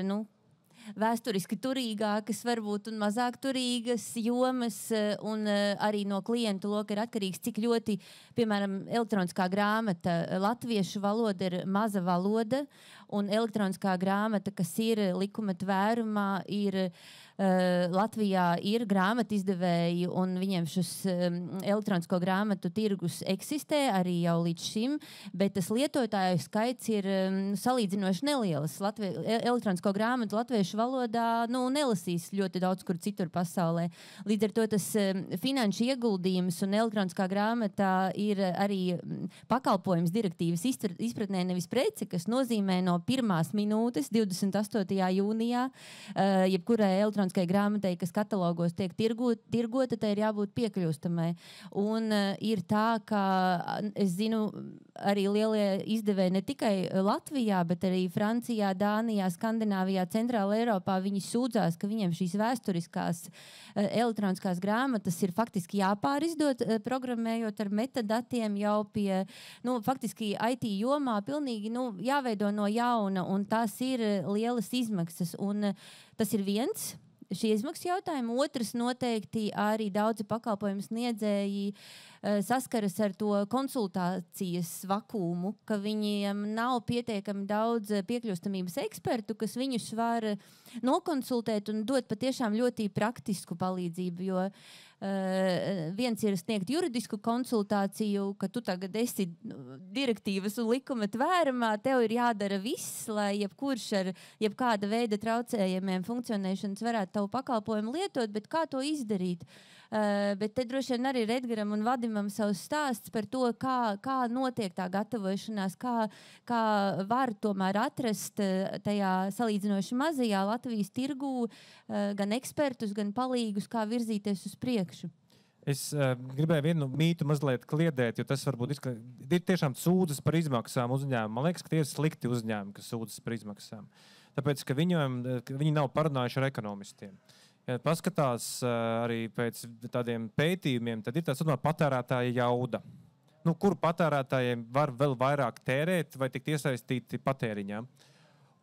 vēsturiski turīgākas varbūt un mazāk turīgas jomas, un arī no klientu loka ir atkarīgs, cik ļoti, piemēram, elektroniskā grāmata. Latviešu valoda ir maza valoda, un elektroniskā grāmata, kas ir likuma tvērumā, ir Latvijā ir grāmatu izdevēji, un viņiem šis elektronisko grāmatu tirgus eksistē arī jau līdz šim, bet tas lietotāju skaits ir salīdzinoši neliels. Elektronisko grāmatu latviešu valodā nelasīs ļoti daudz kur citur pasaulē. Līdz ar to tas finanšu ieguldījums un elektroniskā grāmatā ir arī pakalpojums direktīvas izpratnē, nevis prece, kas nozīmē no pirmās minūtes 28. jūnijā, jebkurai elektroniskai grāmatai, kas katalogos tiek tirgota, tai ir jābūt piekļūstamai. Un ir tā, ka es zinu, arī lielie izdevēji ne tikai Latvijā, bet arī Francijā, Dānijā, Skandināvijā, Centrāla Eiropā, viņi sūdzās, ka viņiem šīs vēsturiskās elektroniskās grāmatas ir faktiski jāpārizdot, programmējot ar metadatiem jau pie, faktiski IT jomā pilnīgi, jāveido no jauna, un tās ir lielas izmaksas. Un tas ir viens. Šie izmaksu jautājumi. Otrs noteikti arī daudzi pakalpojumu sniedzēji saskaras ar to konsultācijas vakumu, ka viņiem nav pietiekami daudz piekļūstamības ekspertu, kas viņus var nokonsultēt un dot patiešām ļoti praktisku palīdzību, jo viens ir sniegt juridisku konsultāciju, ka tu tagad esi direktīvas un likuma tvērumā, tev ir jādara viss, lai jebkurš ar jebkāda veida traucējumiem funkcionēšanas varētu tavu pakalpojumu lietot, bet kā to izdarīt? Bet te droši vien arī Edgaram un Vadimam savs stāsts par to, kā notiek tā gatavošanās, kā var tomēr atrast tajā salīdzinoši mazajā Latvijas tirgū gan ekspertus, gan palīgus, kā virzīties uz priekšu. Es gribēju vienu mītu mazliet kliedēt, jo tas varbūt ir tiešām sūdzas par izmaksām uzņēmumu. Man liekas, ka tie ir slikti uzņēmumi, kas sūdzas par izmaksām. Tāpēc, ka viņi nav parunājuši ar ekonomistiem. Ja paskatās arī pēc tādiem pētījumiem, tad ir tā saucamā patērētāja jauda. Nu, kur patērētājiem var vēl vairāk tērēt vai tikt iesaistīti patēriņā.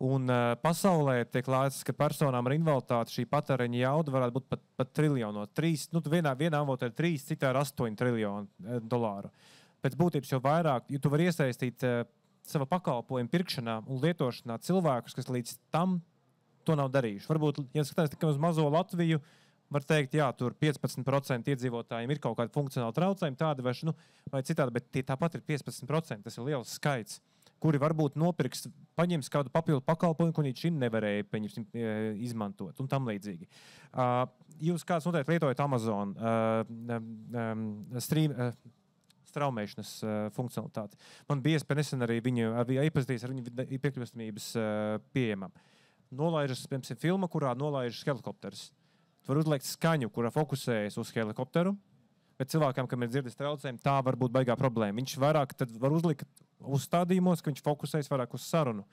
Un pasaulē tiek lēsts, ka personām ar invaliditāti šī patēriņa jauda varētu būt pat triljonos. Vienā avotā ir 3, citā ir 8 triljoni dolāru. Pēc būtības jau vairāk, jo tu vari iesaistīt sava pakalpojuma pirkšanā un lietošanā cilvēkus, kas līdz tam to nav darījuši. Varbūt, ja skatās tikai uz mazo Latviju, var teikt, jā, tur 15% iedzīvotājiem ir kaut kāda funkcionāla traucējuma, tāda vai citādi, bet tie tāpat ir 15%. Tas ir liels skaits, kuri varbūt paņems kādu papildu pakalpojumu, ko līdz šim nevarēja izmantot un tam līdzīgi. Jūs kāds noteikti lietojat Amazon straumēšanas funkcionalitāti. Man bija iespēja nesen arī viņu iepazīties ar viņu piekļuvamības pieejamam. Nolaižas, piemēram, filma, kurā nolaižas helikopters. Tu vari uzliekt skaņu, kurā fokusējas uz helikopteru, bet cilvēkam, kam ir dzirdes traucējumi, tā var būt baigā problēma. Viņš vairāk tad var uzlikt uzstādījumos, ka viņš fokusējas vairāk uz sarunu.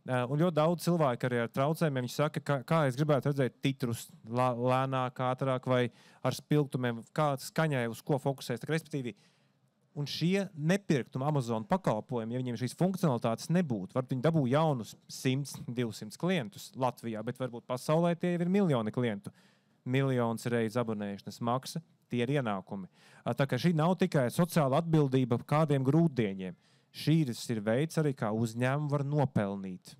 Un ļoti daudz cilvēku arī ar traucējumiem, viņi saka, kā es gribētu redzēt titrus lēnāk, ātrāk vai ar spilgtumiem, kā skaņai, uz ko fokusējas. Respektīvi, un šie nepirktu Amazon pakalpojumi, ja viņiem šīs funkcionalitātes nebūtu, varbūt viņi dabū jaunus 100, 200 klientus Latvijā, bet varbūt pasaulē tie ir miljoni klientu. Miljonus reizes abonēšanas maksa, tie ir ienākumi. Tā kā šī nav tikai sociāla atbildība kādiem grūtdieņiem. Šīs ir veids arī, kā uzņēmumi var nopelnīt.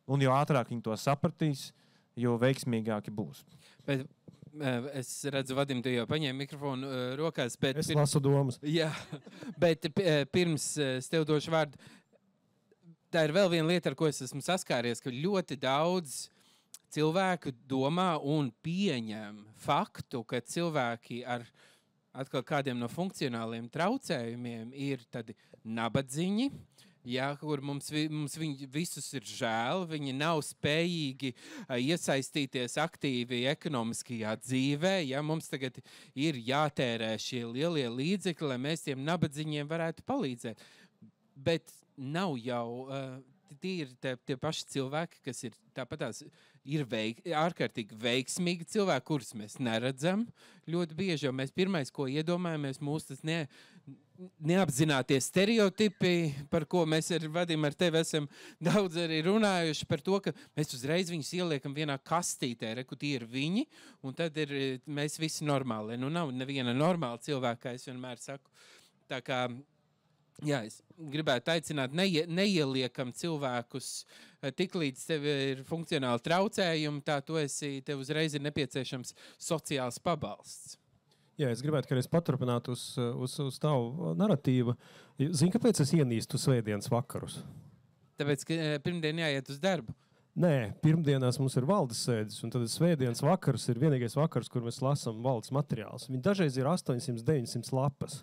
Un jo ātrāk viņi to sapratīs, jo veiksmīgāki būs. Bet es redzu, Vadim, tu jau paņēmi mikrofonu rokās. Es lasu domas. Jā, bet pirms es tev došu vārdu, tā ir vēl viena lieta, ar ko es esmu saskāries, ka ļoti daudz cilvēku domā un pieņem faktu, ka cilvēki ar atkal kādiem no funkcionāliem traucējumiem ir tādi nabadziņi, jā, kur mums viņi visus ir žēl, viņi nav spējīgi iesaistīties aktīvi ekonomiskajā dzīvē, ja mums tagad ir jātērē šie lielie līdzekļi, lai mēs tiem nabadziņiem varētu palīdzēt. Bet nav jau tie paši cilvēki, kas ir tāpatās ir ārkārtīgi veiksmīgi cilvēki, kurus mēs neredzam ļoti bieži, jo mēs pirmais, ko iedomājamies, mūs tas neapzinātie stereotipi, par ko mēs ar Vadimu ar tevi esam daudz arī runājuši, par to, ka mēs uzreiz viņus ieliekam vienā kastītē, kur tie ir viņi, un tad ir mēs visi normāli. Nu, nav neviena normāla cilvēka, kā es vienmēr saku. Tā kā jā, es gribētu aicināt, neieliekam cilvēkus tik līdz tev ir funkcionāli traucējumi, tev uzreiz ir nepieciešams sociāls pabalsts. Jā, es gribētu, ka es paturpinātu uz tavu naratīvu. Zini, kāpēc es ienīstu svētdienas vakarus? Tāpēc, ka pirmdien jāiet uz darbu. Nē, pirmdienās mums ir valdes sēdes, un tad svētdienas vakars ir vienīgais vakars, kur mēs lasām valdes materiālus. Viņi dažreiz ir 800-900 lapas.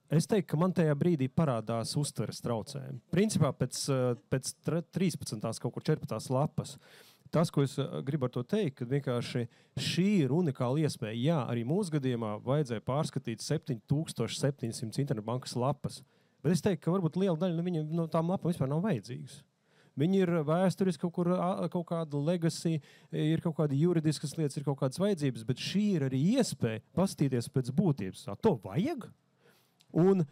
Es teiktu, ka man tajā brīdī parādās uztveres traucējumi. Principā pēc 13. kaut kur 14. lapas. Tas, ko es gribu ar to teikt, ka vienkārši šī ir unikāla iespēja. Jā, arī mūsu gadījumā vajadzēja pārskatīt 7700 internetbankas lapas. Bet es teiktu, ka varbūt liela daļa no tām lapām vispār nav vajadzīgas. Viņi ir vēsturiski kaut kāda legacy, ir kaut kāda juridiskas lietas, ir kaut kādas vajadzības, bet šī ir arī iespēja paskatīties pēc būtības. To vajag? Un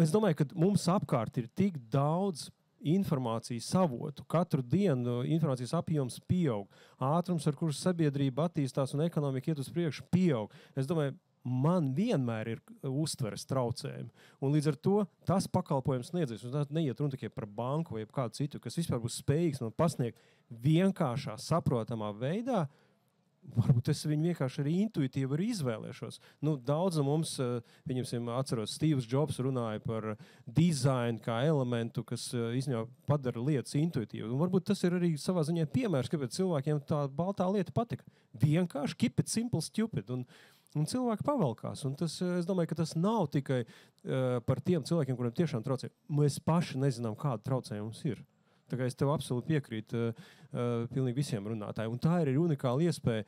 es domāju, ka mums apkārt ir tik daudz informācijas avotu. Katru dienu informācijas apjoms pieaug. Ātrums, ar kuru sabiedrība attīstās un ekonomika iet uz priekšu, pieaug. Es domāju, man vienmēr ir uztveres traucējumi. Un līdz ar to tas pakalpojums sniedzējs. Neiet runa tikai par banku vai kādu citu, kas vispār būs spējīgs man pasniegt vienkāršā, saprotamā veidā. Varbūt es viņu vienkārši arī intuitīvi arī izvēlēšos. Daudz no mums, atceros, Steve's Jobs runāja par dizainu kā elementu, kas īstenībā padara lietas intuitīvi. Un varbūt tas ir arī savā ziņā piemērs, kāpēc cilvēkiem tā baltā lieta patika. Vienkārši keep it simple, stupid. Un cilvēki pavalkās. Un tas, es domāju, ka tas nav tikai par tiem cilvēkiem, kuriem tiešām traucē. Mēs paši nezinām, kāda traucējuma mums ir. Tā kā es tev absolūti piekrītu pilnīgi visiem runātājiem. Un tā ir unikāla iespēja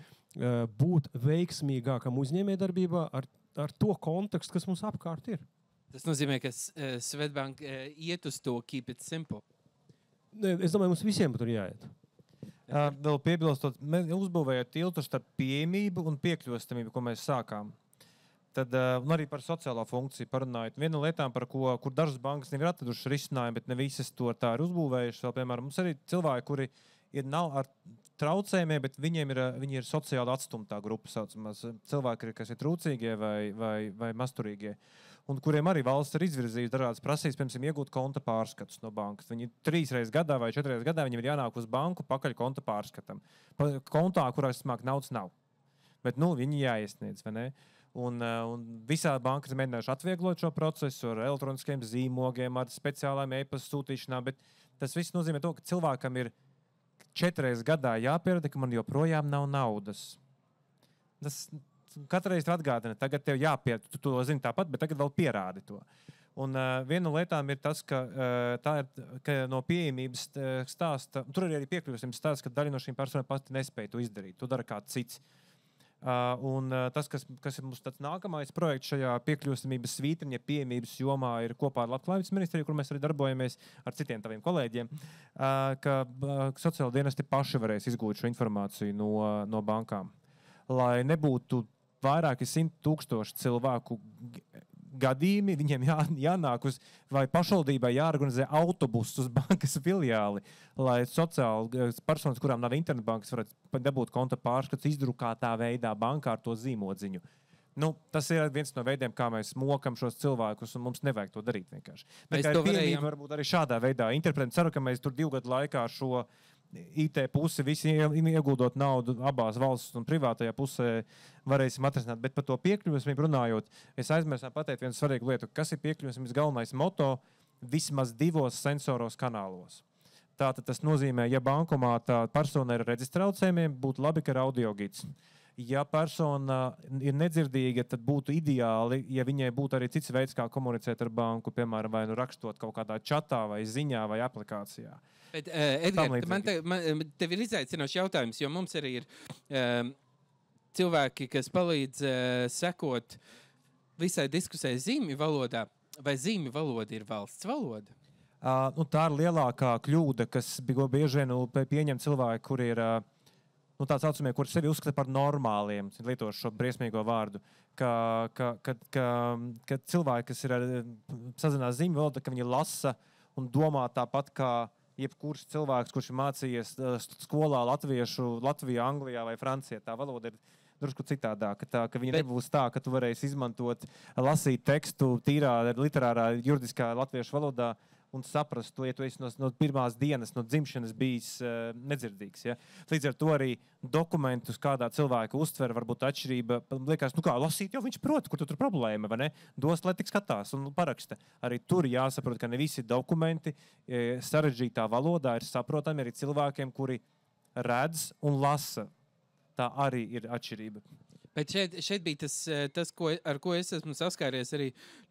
būt veiksmīgākam uzņēmējdarbībā ar to kontekstu, kas mums apkārt ir. Tas nozīmē, ka Swedbank iet uz to keep it simple. Es domāju, mums visiem tur jāiet. Vēl piebilstot, uzbūvējot tiltu starp pieejamību un piekļūstamību, ko mēs sākām. Tad arī par sociālo funkciju parunājot. Viena no lietām, kur dažas bankas nevar atradušas risinājumu, bet ne visas to tā ir uzbūvējušas. Vēl, piemēram, mums arī cilvēki, kuri nav ar traucējumiem, bet viņi ir sociāli atstumtā grupa, saucamās cilvēki, kas ir trūcīgie vai masturīgie. Un kuriem arī valsts ir izvirzījusi dažādas prasības, piemēram, iegūt konta pārskatus no bankas. Viņi 3 reizes gadā vai 4 reizes gadā viņiem ir jānāk uz banku pakaļ konta pārskatam. Kontā, kurā vismāk naudas nav. Bet, viņi jāiesniedz, vai ne? Un visā bankas mēģinājuši atvieglot šo procesu ar elektroniskiem zīmogiem, ar speciālām e-pasta sūtīšanām, bet tas viss nozīmē to, ka cilvēkam ir 4 reizes gadā jāpierada, ka man joprojām nav naudas. Tas katru reizi atgādina, tagad tev jāpierada, tu to zini tāpat, bet tagad vēl pierādi to. Un viena no lietām ir tas, ka no pieejamības stāsta, tur arī piekļūstības stāsta, ka daļa no šīm personām pati nespēja to izdarīt, to dara kāds cits. Un tas, kas ir mums tāds nākamais projekts šajā piekļūstamības svītriņa pieejamības jomā, ir kopā ar Labklājības ministriju, kur mēs arī darbojamies ar citiem taviem kolēģiem, ka sociāla dienesti paši varēs izgūt šo informāciju no bankām. Lai nebūtu vairāki 100,000 cilvēku gadījumi, viņiem jānāk vai pašvaldībai jāorganizē autobusus uz bankas filiāli, lai sociāli personas, kurām nav internetbankas, varētu dabūt konta pārskats izdrukātā veidā bankā ar to zīmodziņu. Tas ir viens no veidiem, kā mēs mokam šos cilvēkus, un mums nevajag to darīt vienkārši. Pieejamība varbūt arī šādā veidā interpretēt. Ceru, ka mēs tur 2 gadu laikā šo IT pusi, visi ieguldot naudu abās valsts un privātajā pusē varēsim atrisināt. Bet par to piekļuvību runājot, es aizmirsām pateikt vienu svarīgu lietu, kas ir piekļuvības galvenais moto vismaz 2 sensoros kanālos. Tātad tas nozīmē, ja bankomātā persona ir reģistraucējumiem, būtu labi, ka ir audiogids. Ja persona ir nedzirdīga, tad būtu ideāli, ja viņai būtu arī cits veids, kā komunicēt ar banku, piemēram, vai rakstot kaut kādā čatā, vai ziņā, vai aplikācijā. Bet, Edgars, man tev ir izaicinošs jautājums, jo mums arī ir cilvēki, kas palīdz sekot visai diskusijai zīmju valodā. Vai zīmju valoda ir valsts valoda? Tā ir lielākā kļūda, kas bieži vien pieņem cilvēki, kuri ir tā saucamie, kuri sevi uzskata par normāliem, lietošu šo briesmīgo vārdu, ka cilvēki, kas ir sazinās zīmju valoda, ka viņi lasa un domā tāpat kā jebkurš cilvēks, kurš ir mācījies skolā Latvijā, Anglijā vai Francijā. Tā valoda ir drusku citādāka. Ka viņa nebūs tā, ka tu varēsi izmantot, lasīt tekstu tīrā, literārā, juridiskā latviešu valodā un saprast to, ja tu esi no pirmās dienas, no dzimšanas bijis nedzirdīgs. Ja? Līdz ar to arī dokumentus, kādā cilvēka uztver, varbūt atšķirība. Liekas, lasīt, jau viņš prot, kur tur problēma, vai ne? Dos, lai tik skatās un paraksta. Arī tur jāsaprot, ka ne visi dokumenti sarežģītā valodā ir saprotami arī cilvēkiem, kuri redz un lasa. Tā arī ir atšķirība. Bet šeit bija tas ar ko es esmu saskāries arī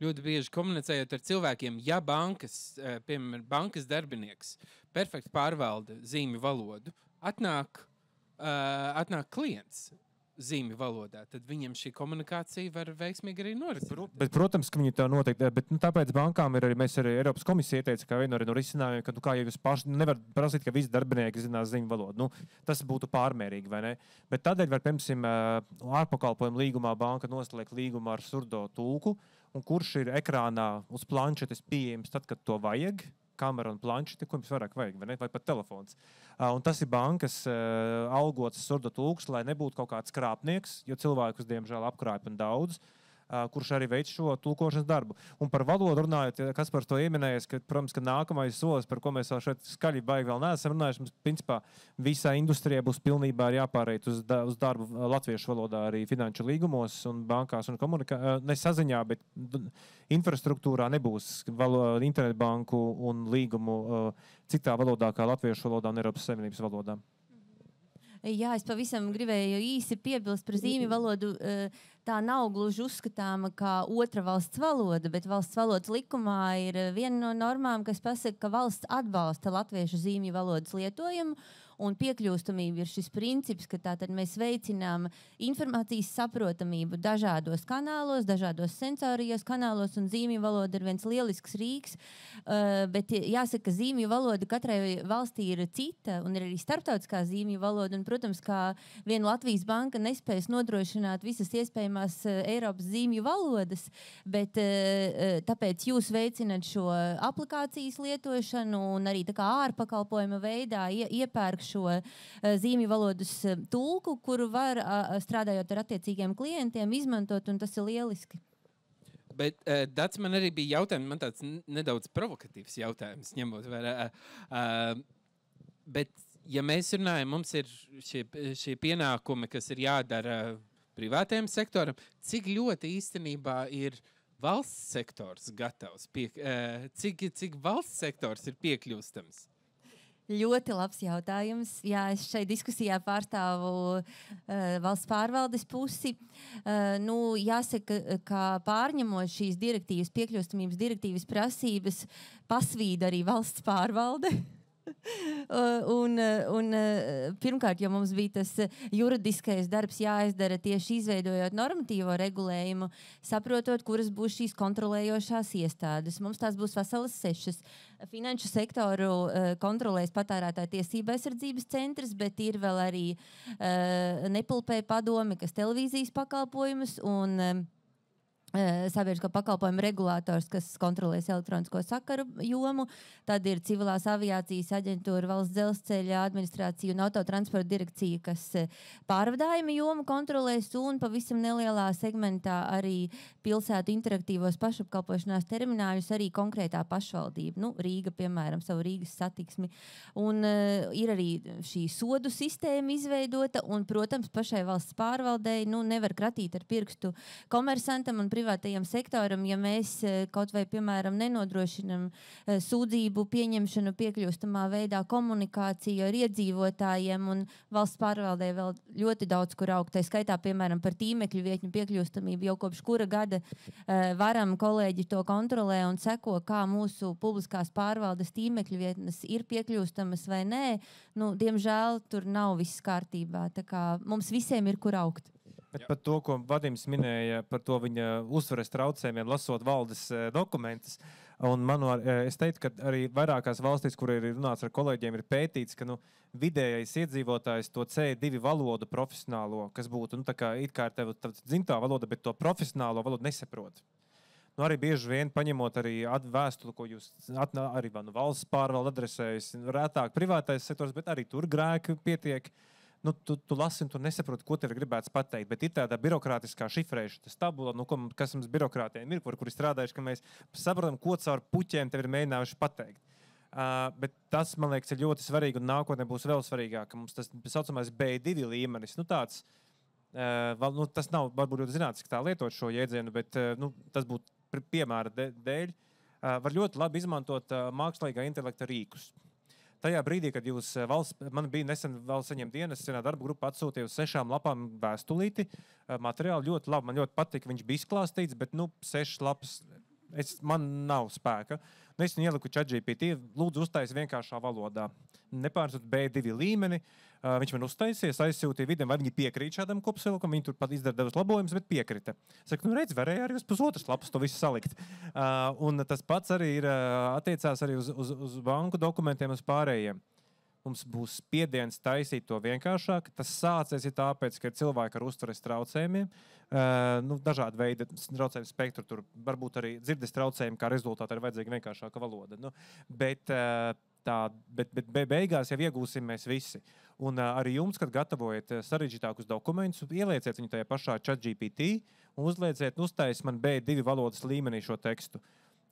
ļoti bieži komunicējot ar cilvēkiem. Ja piemēram, bankas darbinieks perfekti pārvalda zīmju valodu, atnāk klients zīmju valodā, tad viņam šī komunikācija var veiksmīgi arī norisināt. Bet, protams, ka viņi tā noteikti, bet tāpēc bankām mēs arī Eiropas komisija ieteica, ka vienu no risinājumiem, ka kā jau jūs paši nevarat prasīt, ka visi darbinieki zinās zīmju valodu. Tas būtu pārmērīgi, vai ne? Bet tādēļ var, piemēram, ārpakalpojumu līgumā banka noslēgt līgumu ar surdo tulku, un kurš ir ekrānā uz planšetes pieejams tad, kad to vajag, kamera un planšeti, ko jums vairāk vajag, vai pat telefons. Un tas ir bankas algots surdo tulks, lai nebūtu kaut kāds krāpnieks, jo cilvēkus, diemžēl, apkrāpj un daudz, kurš arī veic šo tulkošanas darbu. Un par valodu runājot, kas par to ieminējies, ka, protams, ka nākamais solis, par ko mēs vēl šeit skaļi baigi vēl neesam runājuši, mums, principā, visā industrijā būs pilnībā jāpārēt uz darbu latviešu valodā arī finanšu līgumos un bankās un ne saziņā, bet infrastruktūrā nebūs internetbanku un līgumu citā valodā kā latviešu valodā un Eiropas Savienības valodā. Jā, es pavisam gribēju īsi piebilst par zīmju valodu. Tā nav gluži uzskatāma kā otra valsts valoda, bet valsts valodas likumā ir viena no normām, kas pasaka, ka valsts atbalsta latviešu zīmju valodas lietojumu. Un piekļūstamība ir šis princips, ka tātad mēs veicinām informācijas saprotamību dažādos kanālos, dažādos sensorijos kanālos, un zīmju valoda ir viens lielisks rīks, bet jāsaka, ka zīmju valoda katrai valstī ir cita, un ir arī starptautiskā zīmju valoda, un, protams, kā viena Latvijas banka nespējas nodrošināt visas iespējamās Eiropas zīmju valodas, bet tāpēc jūs veicināt šo aplikācijas lietošanu un arī tā kā ārpakalpojuma veidā iepērk šo zīmju valodas tulku, kuru var, strādājot ar attiecīgiem klientiem, izmantot, un tas ir lieliski. Bet Dats, man arī bija jautājums, man tāds nedaudz provokatīvs jautājums, ņemot vērā. Bet, ja mēs runājam, mums ir šie pienākumi, kas ir jādara privātajam sektoram, cik ļoti īstenībā ir valsts sektors gatavs, cik valsts sektors ir piekļūstams? Ļoti labs jautājums. Jā, es šai diskusijā pārstāvu valsts pārvaldes pusi. Jāsaka, ka pārņemot šīs direktīvas, piekļūstamības direktīvas prasības, pasvīd arī valsts pārvalde. Pirmkārt, jo mums bija tas juridiskais darbs jāizdara tieši izveidojot normatīvo regulējumu, saprotot, kuras būs šīs kontrolējošās iestādes. Mums tās būs veselas 6. Finanšu sektoru kontrolēs Patērētāju tiesību aizsardzības centrs, bet ir vēl arī Nepilpē padome, kas televīzijas pakalpojumus, un sabiedrisko pakalpojumu regulators, kas kontrolēs elektronisko sakaru jomu. Tad ir Civilās aviācijas aģentūra, Valsts dzelzceļa administrācija un autotransporta direkcija, kas pārvadājuma jomu kontrolēs, un pavisam nelielā segmentā arī pilsētu interaktīvos pašapkalpošanās termināļus, arī konkrētā pašvaldība. Rīga, piemēram, savu Rīgas satiksmi. Un ir arī šī sodu sistēma izveidota, un, protams, pašai valsts pārvaldei nevar kratīt ar pirkstu komersantam un privātajam sektoram, ja mēs kaut vai, piemēram, nenodrošinam sūdzību pieņemšanu piekļūstamā veidā, komunikāciju ar iedzīvotājiem, un valsts pārvaldē vēl ļoti daudz kur augt. Tā skaitā, piemēram, par tīmekļu vietņu piekļūstamību jau kopš kura gada varam kolēģi to kontrolē un seko, kā mūsu publiskās pārvaldes tīmekļu vietnes ir piekļūstamas vai nē. Diemžēl tur nav viss kārtībā. Tā kā mums visiem ir kur augt. Bet par to, ko Vadims minēja, par to viņa uzvaras traucējumiem, lasot valdes dokumentus. Es teiktu, ka arī vairākās valstīs, kur ir runāts ar kolēģiem, ir pētīts, ka vidējais iedzīvotājs to C2 valodu profesionālo, kas būtu it kā ir tev dzimtā valoda, bet to profesionālo valodu nesaprot. Arī bieži vien paņemot arī vēstuli, ko jūs arī valsts pārvalde adresējas, rētāk privātais sektors, bet arī tur grēki pietiek. Tu lasi un tu nesaproti, ko tev gribēts pateikt, bet ir tāda birokrātiskā šifrēšana, tabula, kas mums birokrātiem ir, kuri strādājuši, ka mēs saprotam, ko caur puķiem tev ir mēģinājuši pateikt. Bet tas, man liekas, ir ļoti svarīgi, un nākotnē būs vēl svarīgāk, ka mums tas saucamais B2 līmenis, tas nav varbūt ļoti zinātniski tā lietot šo jēdzienu, bet tas būtu piemēra dēļ, var ļoti labi izmantot mākslīgā intelekta rīkus. Tajā brīdī, kad man bija nesen vēl saņemt dienas, vienā darba grupa atsūtīja uz 6 lapām vēstulīti, materiāli ļoti labi, man ļoti patika, viņš bija izklāstīts, bet 6 lapas man nav spēka. Es viņu ieliku ChatGPT, lūdzu uztaisi vienkāršā valodā. Nepārsūt B2 līmeni, viņš man uztaisies, aizsūtīja vidiem, vai viņi piekrīt šādam kopsavilkumam, viņi tur pat izdara devas labojumus, bet piekrita. Saku, redz, varēja arī uz pusotras lapas to visu salikt. Un tas pats arī ir attiecās arī uz banku dokumentiem, uz pārējiem. Mums būs spiediens taisīt to vienkāršāk. Tas sācies tāpēc, ka ir cilvēki ar uztveres traucējumiem, dažādi veidi traucējumu spektru, tur varbūt arī dzirdes traucējumi, kā rezultātā ir vajadzīga vienkāršāka valoda. Bet beigās jau iegūsim mēs visi. Un arī jums, kad gatavojat sarežģītākus dokumentus, ielieciet viņu tajā pašā ChatGPT un uztaisiet man B2 valodas līmenī šo tekstu.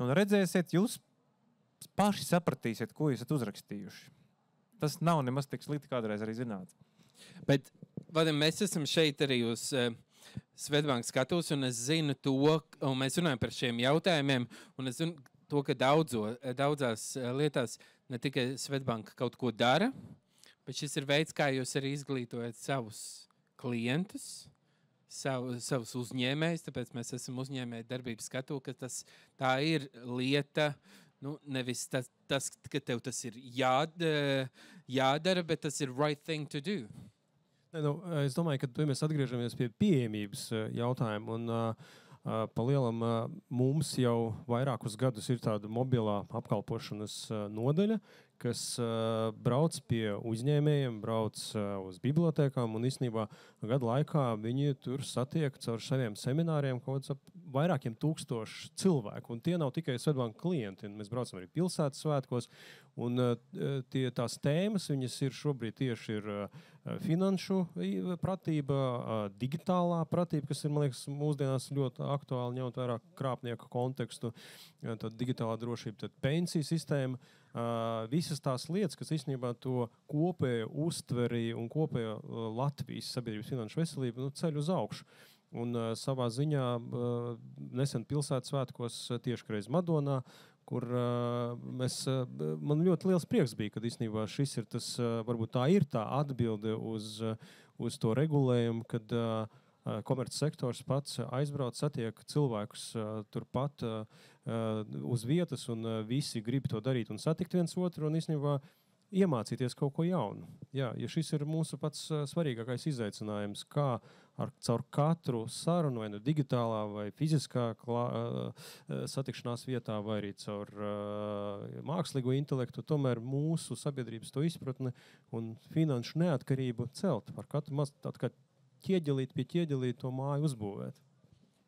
Un redzēsiet, jūs paši sapratīsiet, ko esat uzrakstījuši. Tas nav nemaz tik slikti kādreiz arī zināt. Bet, Vadim, mēs esam šeit arī uz Svetbankas skatuves, un es zinu to, un mēs runājam par šiem jautājumiem, un es zinu to, ka daudzās lietās ne tikai Svetbanka kaut ko dara, bet šis ir veids, kā jūs arī izglītojat savus klientus, savus uzņēmējus, tāpēc mēs esam uzņēmēji darbības skatu, ka tā ir lieta, nevis tas, ka tev tas ir jādara, bet tas ir right thing to do. Es domāju, ka mēs atgriežamies pie pieejamības jautājuma. Pa lielam mums jau vairākus gadus ir tāda mobilā apkalpošanas nodaļa, kas brauc pie uzņēmējiem, brauc uz bibliotēkām un īstenībā gadu laikā viņi tur satiek caur saviem semināriem kaut kāds vairākiem tūkstošu cilvēku. Un tie nav tikai Swedbank klienti. Mēs braucam arī pilsētas svētkos. Un tās tēmas, viņas ir šobrīd tieši ir finanšu pratība, digitālā pratība, kas ir, man liekas, mūsdienās ļoti aktuāli, ņemot vērā krāpnieku kontekstu, tad digitālā drošība, tad pensiju sistēma. Visas tās lietas, kas īstenībā to kopējo uztveri un kopējo Latvijas sabiedrības finanšu veselību ceļ uz augšu. Un savā ziņā nesen pilsētas svētkos tieši reiz Madonā, kur man ļoti liels prieks bija, kad īstenībā šis ir tas, varbūt tā ir tā atbilde uz to regulējumu, kad komercsektors pats aizbrauc, satiek cilvēkus turpat uz vietas, un visi grib to darīt un satikt viens otru, un īstenībā iemācīties kaut ko jaunu. Jā, ja šis ir mūsu pats svarīgākais izaicinājums, kā caur katru sarunu, vai digitālā vai fiziskā satikšanās vietā, vai arī caur mākslīgo intelektu, tomēr mūsu sabiedrības to izpratni un finanšu neatkarību celt par katru maz tādu kā ķieģelīt pie ķieģelīt to māju uzbūvēt.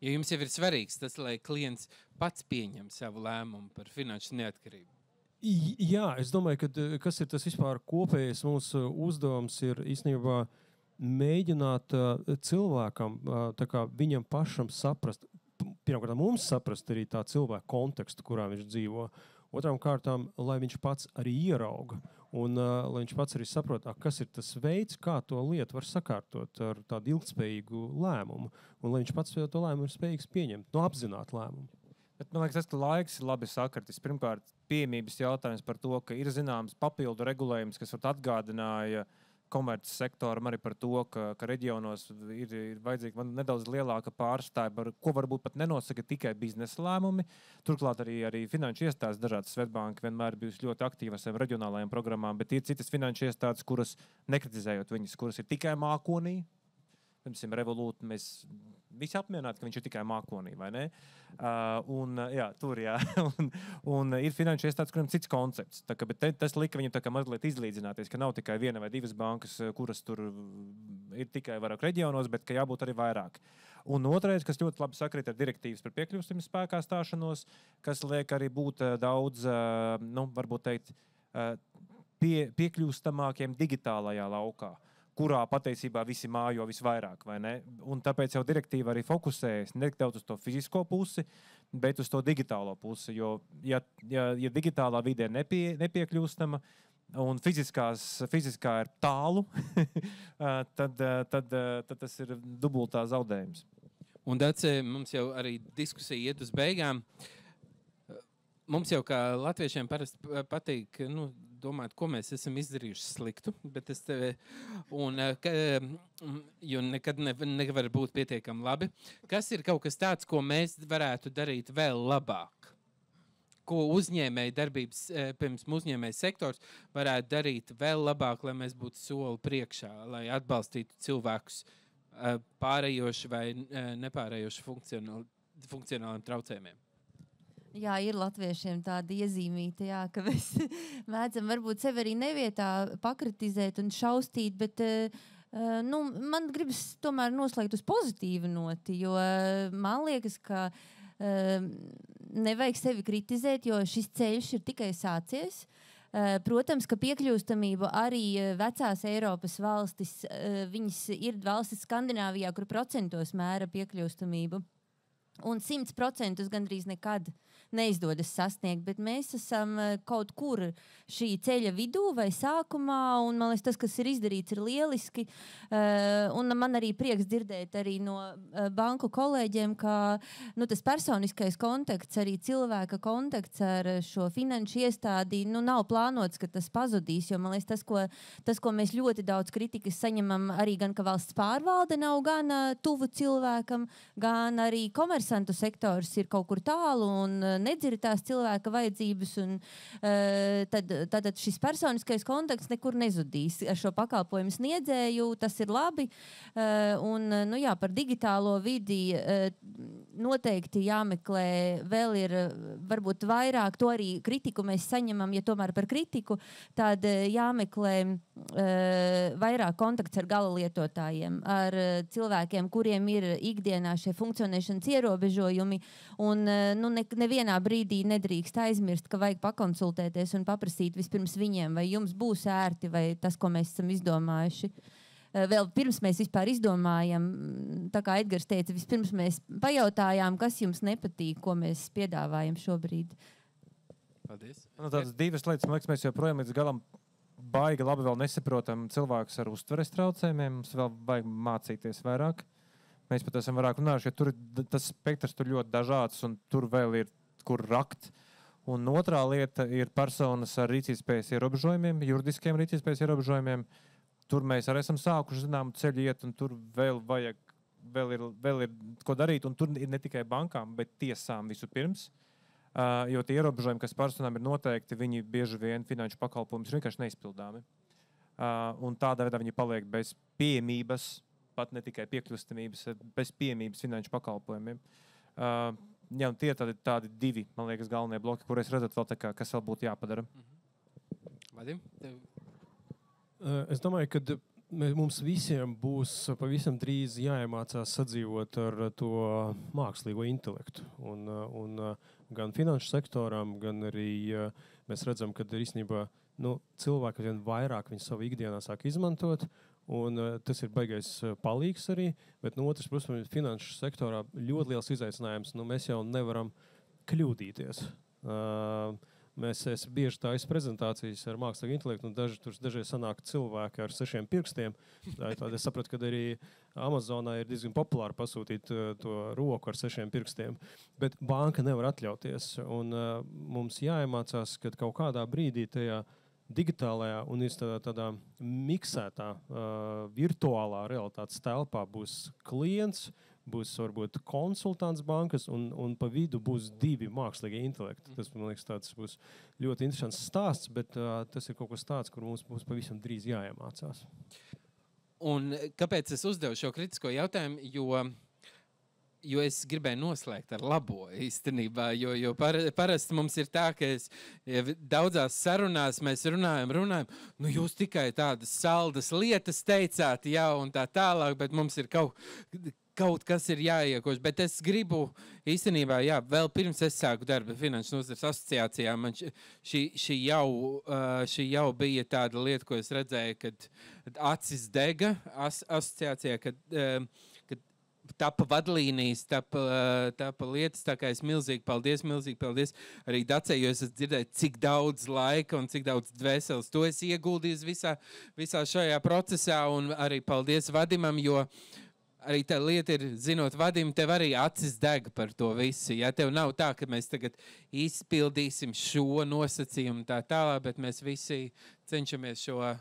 Ja jums jau ir svarīgs tas, lai klients pats pieņem savu lēmumu par finanšu neatkarību. Jā, es domāju, ka kas ir tas vispār kopējais mūsu uzdevums ir īstenībā mēģināt cilvēkam, tā kā viņam pašam saprast, pirmkārt mums saprast arī tā cilvēka kontekstu, kurā viņš dzīvo. Otrām kārtām, lai viņš pats arī ierauga un lai viņš pats arī saprot, kas ir tas veids, kā to lietu var sakārtot ar tādu ilgtspējīgu lēmumu. Un lai viņš pats to lēmumu ir spējīgs pieņemt, apzināt lēmumu. Bet, man liekas, tas laiks ir labi sakartis. Pirmkārt, pieejamības jautājums par to, ka ir zināms papildu regulējums, kas atgādināja komerces sektoram arī par to, ka reģionos ir vajadzīga nedaudz lielāka pārstāja, ko varbūt pat nenosaka tikai biznesa lēmumi. Turklāt arī finanšu iestādes dažādas Swedbank vienmēr bijusi ļoti aktīva ar saviem reģionālajiem programmām, bet ir citas finanšu iestādes, kuras nekritizējot viņas, kuras ir tikai mākonī. Piemēram, Revolut, mēs visi apmierināti, ka viņš ir tikai mākonī, vai ne? Un ir finanšu iestādes, kuriem cits koncepts. Bet tas lika viņam mazliet izlīdzināties, ka nav tikai viena vai divas bankas, kuras tur ir tikai vairāk reģionos, bet ka jābūt arī vairāk. Un otrais, kas ļoti labi sakrīt ar direktīvas par piekļūstamības spēkā stāšanos, kas liek arī būt daudz, varbūt teikt, piekļūstamākiem digitālajā laukā, kurā patiesībā visi mājo visvairāk, vai ne? Un tāpēc jau direktīva arī fokusējas ne daudz uz to fizisko pusi, bet uz to digitālo pusi, jo ja digitālā vidē nepiekļūstama un fiziskā ir tālu, tad tas ir dubultā zaudējums. Un mums jau arī diskusija iet uz beigām. Mums jau kā latviešiem parasti patīk, domāt, ko mēs esam izdarījuši sliktu, bet jo nekad nevar būt pietiekami labi. Kas ir kaut kas tāds, ko mēs varētu darīt vēl labāk? Ko uzņēmēja darbības, piemēram, uzņēmēja sektors varētu darīt vēl labāk, lai mēs būtu soli priekšā, lai atbalstītu cilvēkus pārējoši vai nepārējoši funkcionāliem traucējumiem? Jā, ir latviešiem tāda iezīmīta, ka mēs mēdzam varbūt sevi arī nevietā pakritizēt un šaustīt, bet man gribas tomēr noslēgt uz pozitīvu noti, jo man liekas, ka nevajag sevi kritizēt, jo šis ceļš ir tikai sācies. Protams, ka piekļūstamību arī vecās Eiropas valstis, viņas ir valstis Skandināvijā, kur procentos mēra piekļūstamību. Un 100% gandrīz nekad neizdodas sasniegt, bet mēs esam kaut kur šī ceļa vidū vai sākumā, un man liekas, tas, kas ir izdarīts, ir lieliski. Un man arī prieks dzirdēt arī no banku kolēģiem, ka tas personiskais kontakts, arī cilvēka kontakts ar šo finanšu iestādi, nav plānots, ka tas pazudīs, jo man liekas, tas, ko mēs ļoti daudz kritikas saņemam, arī gan, ka valsts pārvalde nav gan tuvu cilvēkam, gan arī komersantu sektors ir kaut kur tālu un nedzird tās cilvēka vajadzības, un tad šis personiskais kontakts nekur nezudīs. Ar šo pakalpojumu sniedzēju tas ir labi, un par digitālo vidi noteikti jāmeklē, vēl ir varbūt vairāk, to arī kritiku mēs saņemam, ja tomēr par kritiku, tad jāmeklē vairāk kontakts ar gala lietotājiem, ar cilvēkiem, kuriem ir ikdienā šie funkcionēšanas ierobežojumi, un nevienā brīdī nedrīkst aizmirst, ka vajag pakonsultēties un paprasīt vispirms viņiem, vai jums būs ērti, vai tas, ko mēs esam izdomājuši. Vēl pirms mēs vispār izdomājam, tā kā Edgars teica, vispirms mēs pajautājām, kas jums nepatīk, ko mēs piedāvājam šobrīd. Paldies. Tādas divas lietas, man liekas, mēs joprojām līdz galam baigi labi vēl nesaprotam cilvēkus ar uztveres traucējumiem. Mums vēl vajag mācīties vairāk. Mēs pat esam vairāk runājuši, jo tur tas spektrs tur ļoti dažāds un tur vēl ir kur rakt. Un otrā lieta ir personas ar rīcībspējas ierobežojumiem, juridiskiem rīcībspējas ierobežojumiem. Tur mēs arī esam sākuši zināmu ceļu iet, un tur vēl ir ko darīt. Un tur ir ne tikai bankām, bet tiesām vispirms. Jo tie ierobežojumi, kas personām ir noteikti, viņi bieži vien finanšu pakalpojumus vienkārši neizpildāmi. Un tādā veidā viņi paliek bez pieejamības, pat ne tikai piekļūstamības, bez pieejamības finanšu pakalpojumiem. Jā, un tie tādi divi, man liekas, galvenie bloki, kur es redzētu vēl kas vēl būtu jāpadara. Vadim? Es domāju, ka mums visiem būs pavisam drīz jāiemācās sadzīvot ar to mākslīgo intelektu. Un gan finanšu sektoram, gan arī mēs redzam, ka īstenībā cilvēki vien vairāk viņu savu ikdienā sāk izmantot. Un tas ir baigais palīgs arī, bet no otras puses, finanšu sektorā ļoti liels izaicinājums. Mēs jau nevaram kļūdīties. Es bieži tādu prezentācijas ar mākslīgu intelektu, un dažreiz sanāk cilvēki ar 6 pirkstiem. Es sapratu, ka arī Amazonā ir diezgan populāri pasūtīt to roku ar 6 pirkstiem. Bet banka nevar atļauties. Un mums jāiemācās, ka kaut kādā brīdī tajā digitālajā un tādā miksētā virtuālā realitātes telpā būs klients, būs varbūt konsultants bankas, un pa vidu būs 2 mākslīgie intelekti. Tas, man liekas, tāds būs ļoti interesants stāsts, bet tas ir kaut kas tāds, kur mums būs pavisam drīz jāiemācās. Un kāpēc es uzdevu šo kritisko jautājumu? Jo es gribēju noslēgt ar labo īstenībā, jo parasti mums ir tā, ka daudzās sarunās mēs runājam, jūs tikai tādas saldas lietas teicāt, un tā tālāk, bet mums ir kaut kas ir jāiekoš, bet es gribu īstenībā, vēl pirms es sāku darbu Finanšu nozares asociācijā, man šī jau bija tāda lieta, ko es redzēju, kad acis dega asociācijā, kad tapa vadlīnijas, tapa lietas, tā kā es milzīgi paldies arī Dacei, jo es dzirdēju, cik daudz laika un cik daudz dvēseles to es ieguldīju visā šajā procesā, un arī paldies Vadimam, jo arī tā lieta ir, zinot Vadim, tev arī acis deg par to visu. Ja? Tev nav tā, ka mēs tagad izpildīsim šo nosacījumu tā tālāk, bet mēs visi cenšamies šo,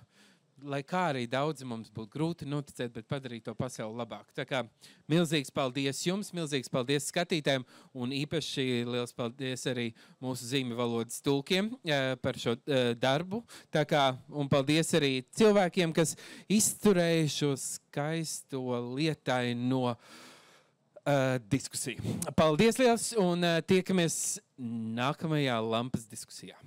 lai kā arī daudzi mums būtu grūti noticēt, bet padarīt to pasauli labāk. Tā kā milzīgs paldies jums, milzīgs paldies skatītājiem, un īpaši liels paldies arī mūsu zīmju valodas tulkiem par šo darbu. Tā kā, un paldies arī cilvēkiem, kas izturēja šo skaisto lietaino diskusiju. Paldies liels, un tiekamies nākamajā lampas diskusijā.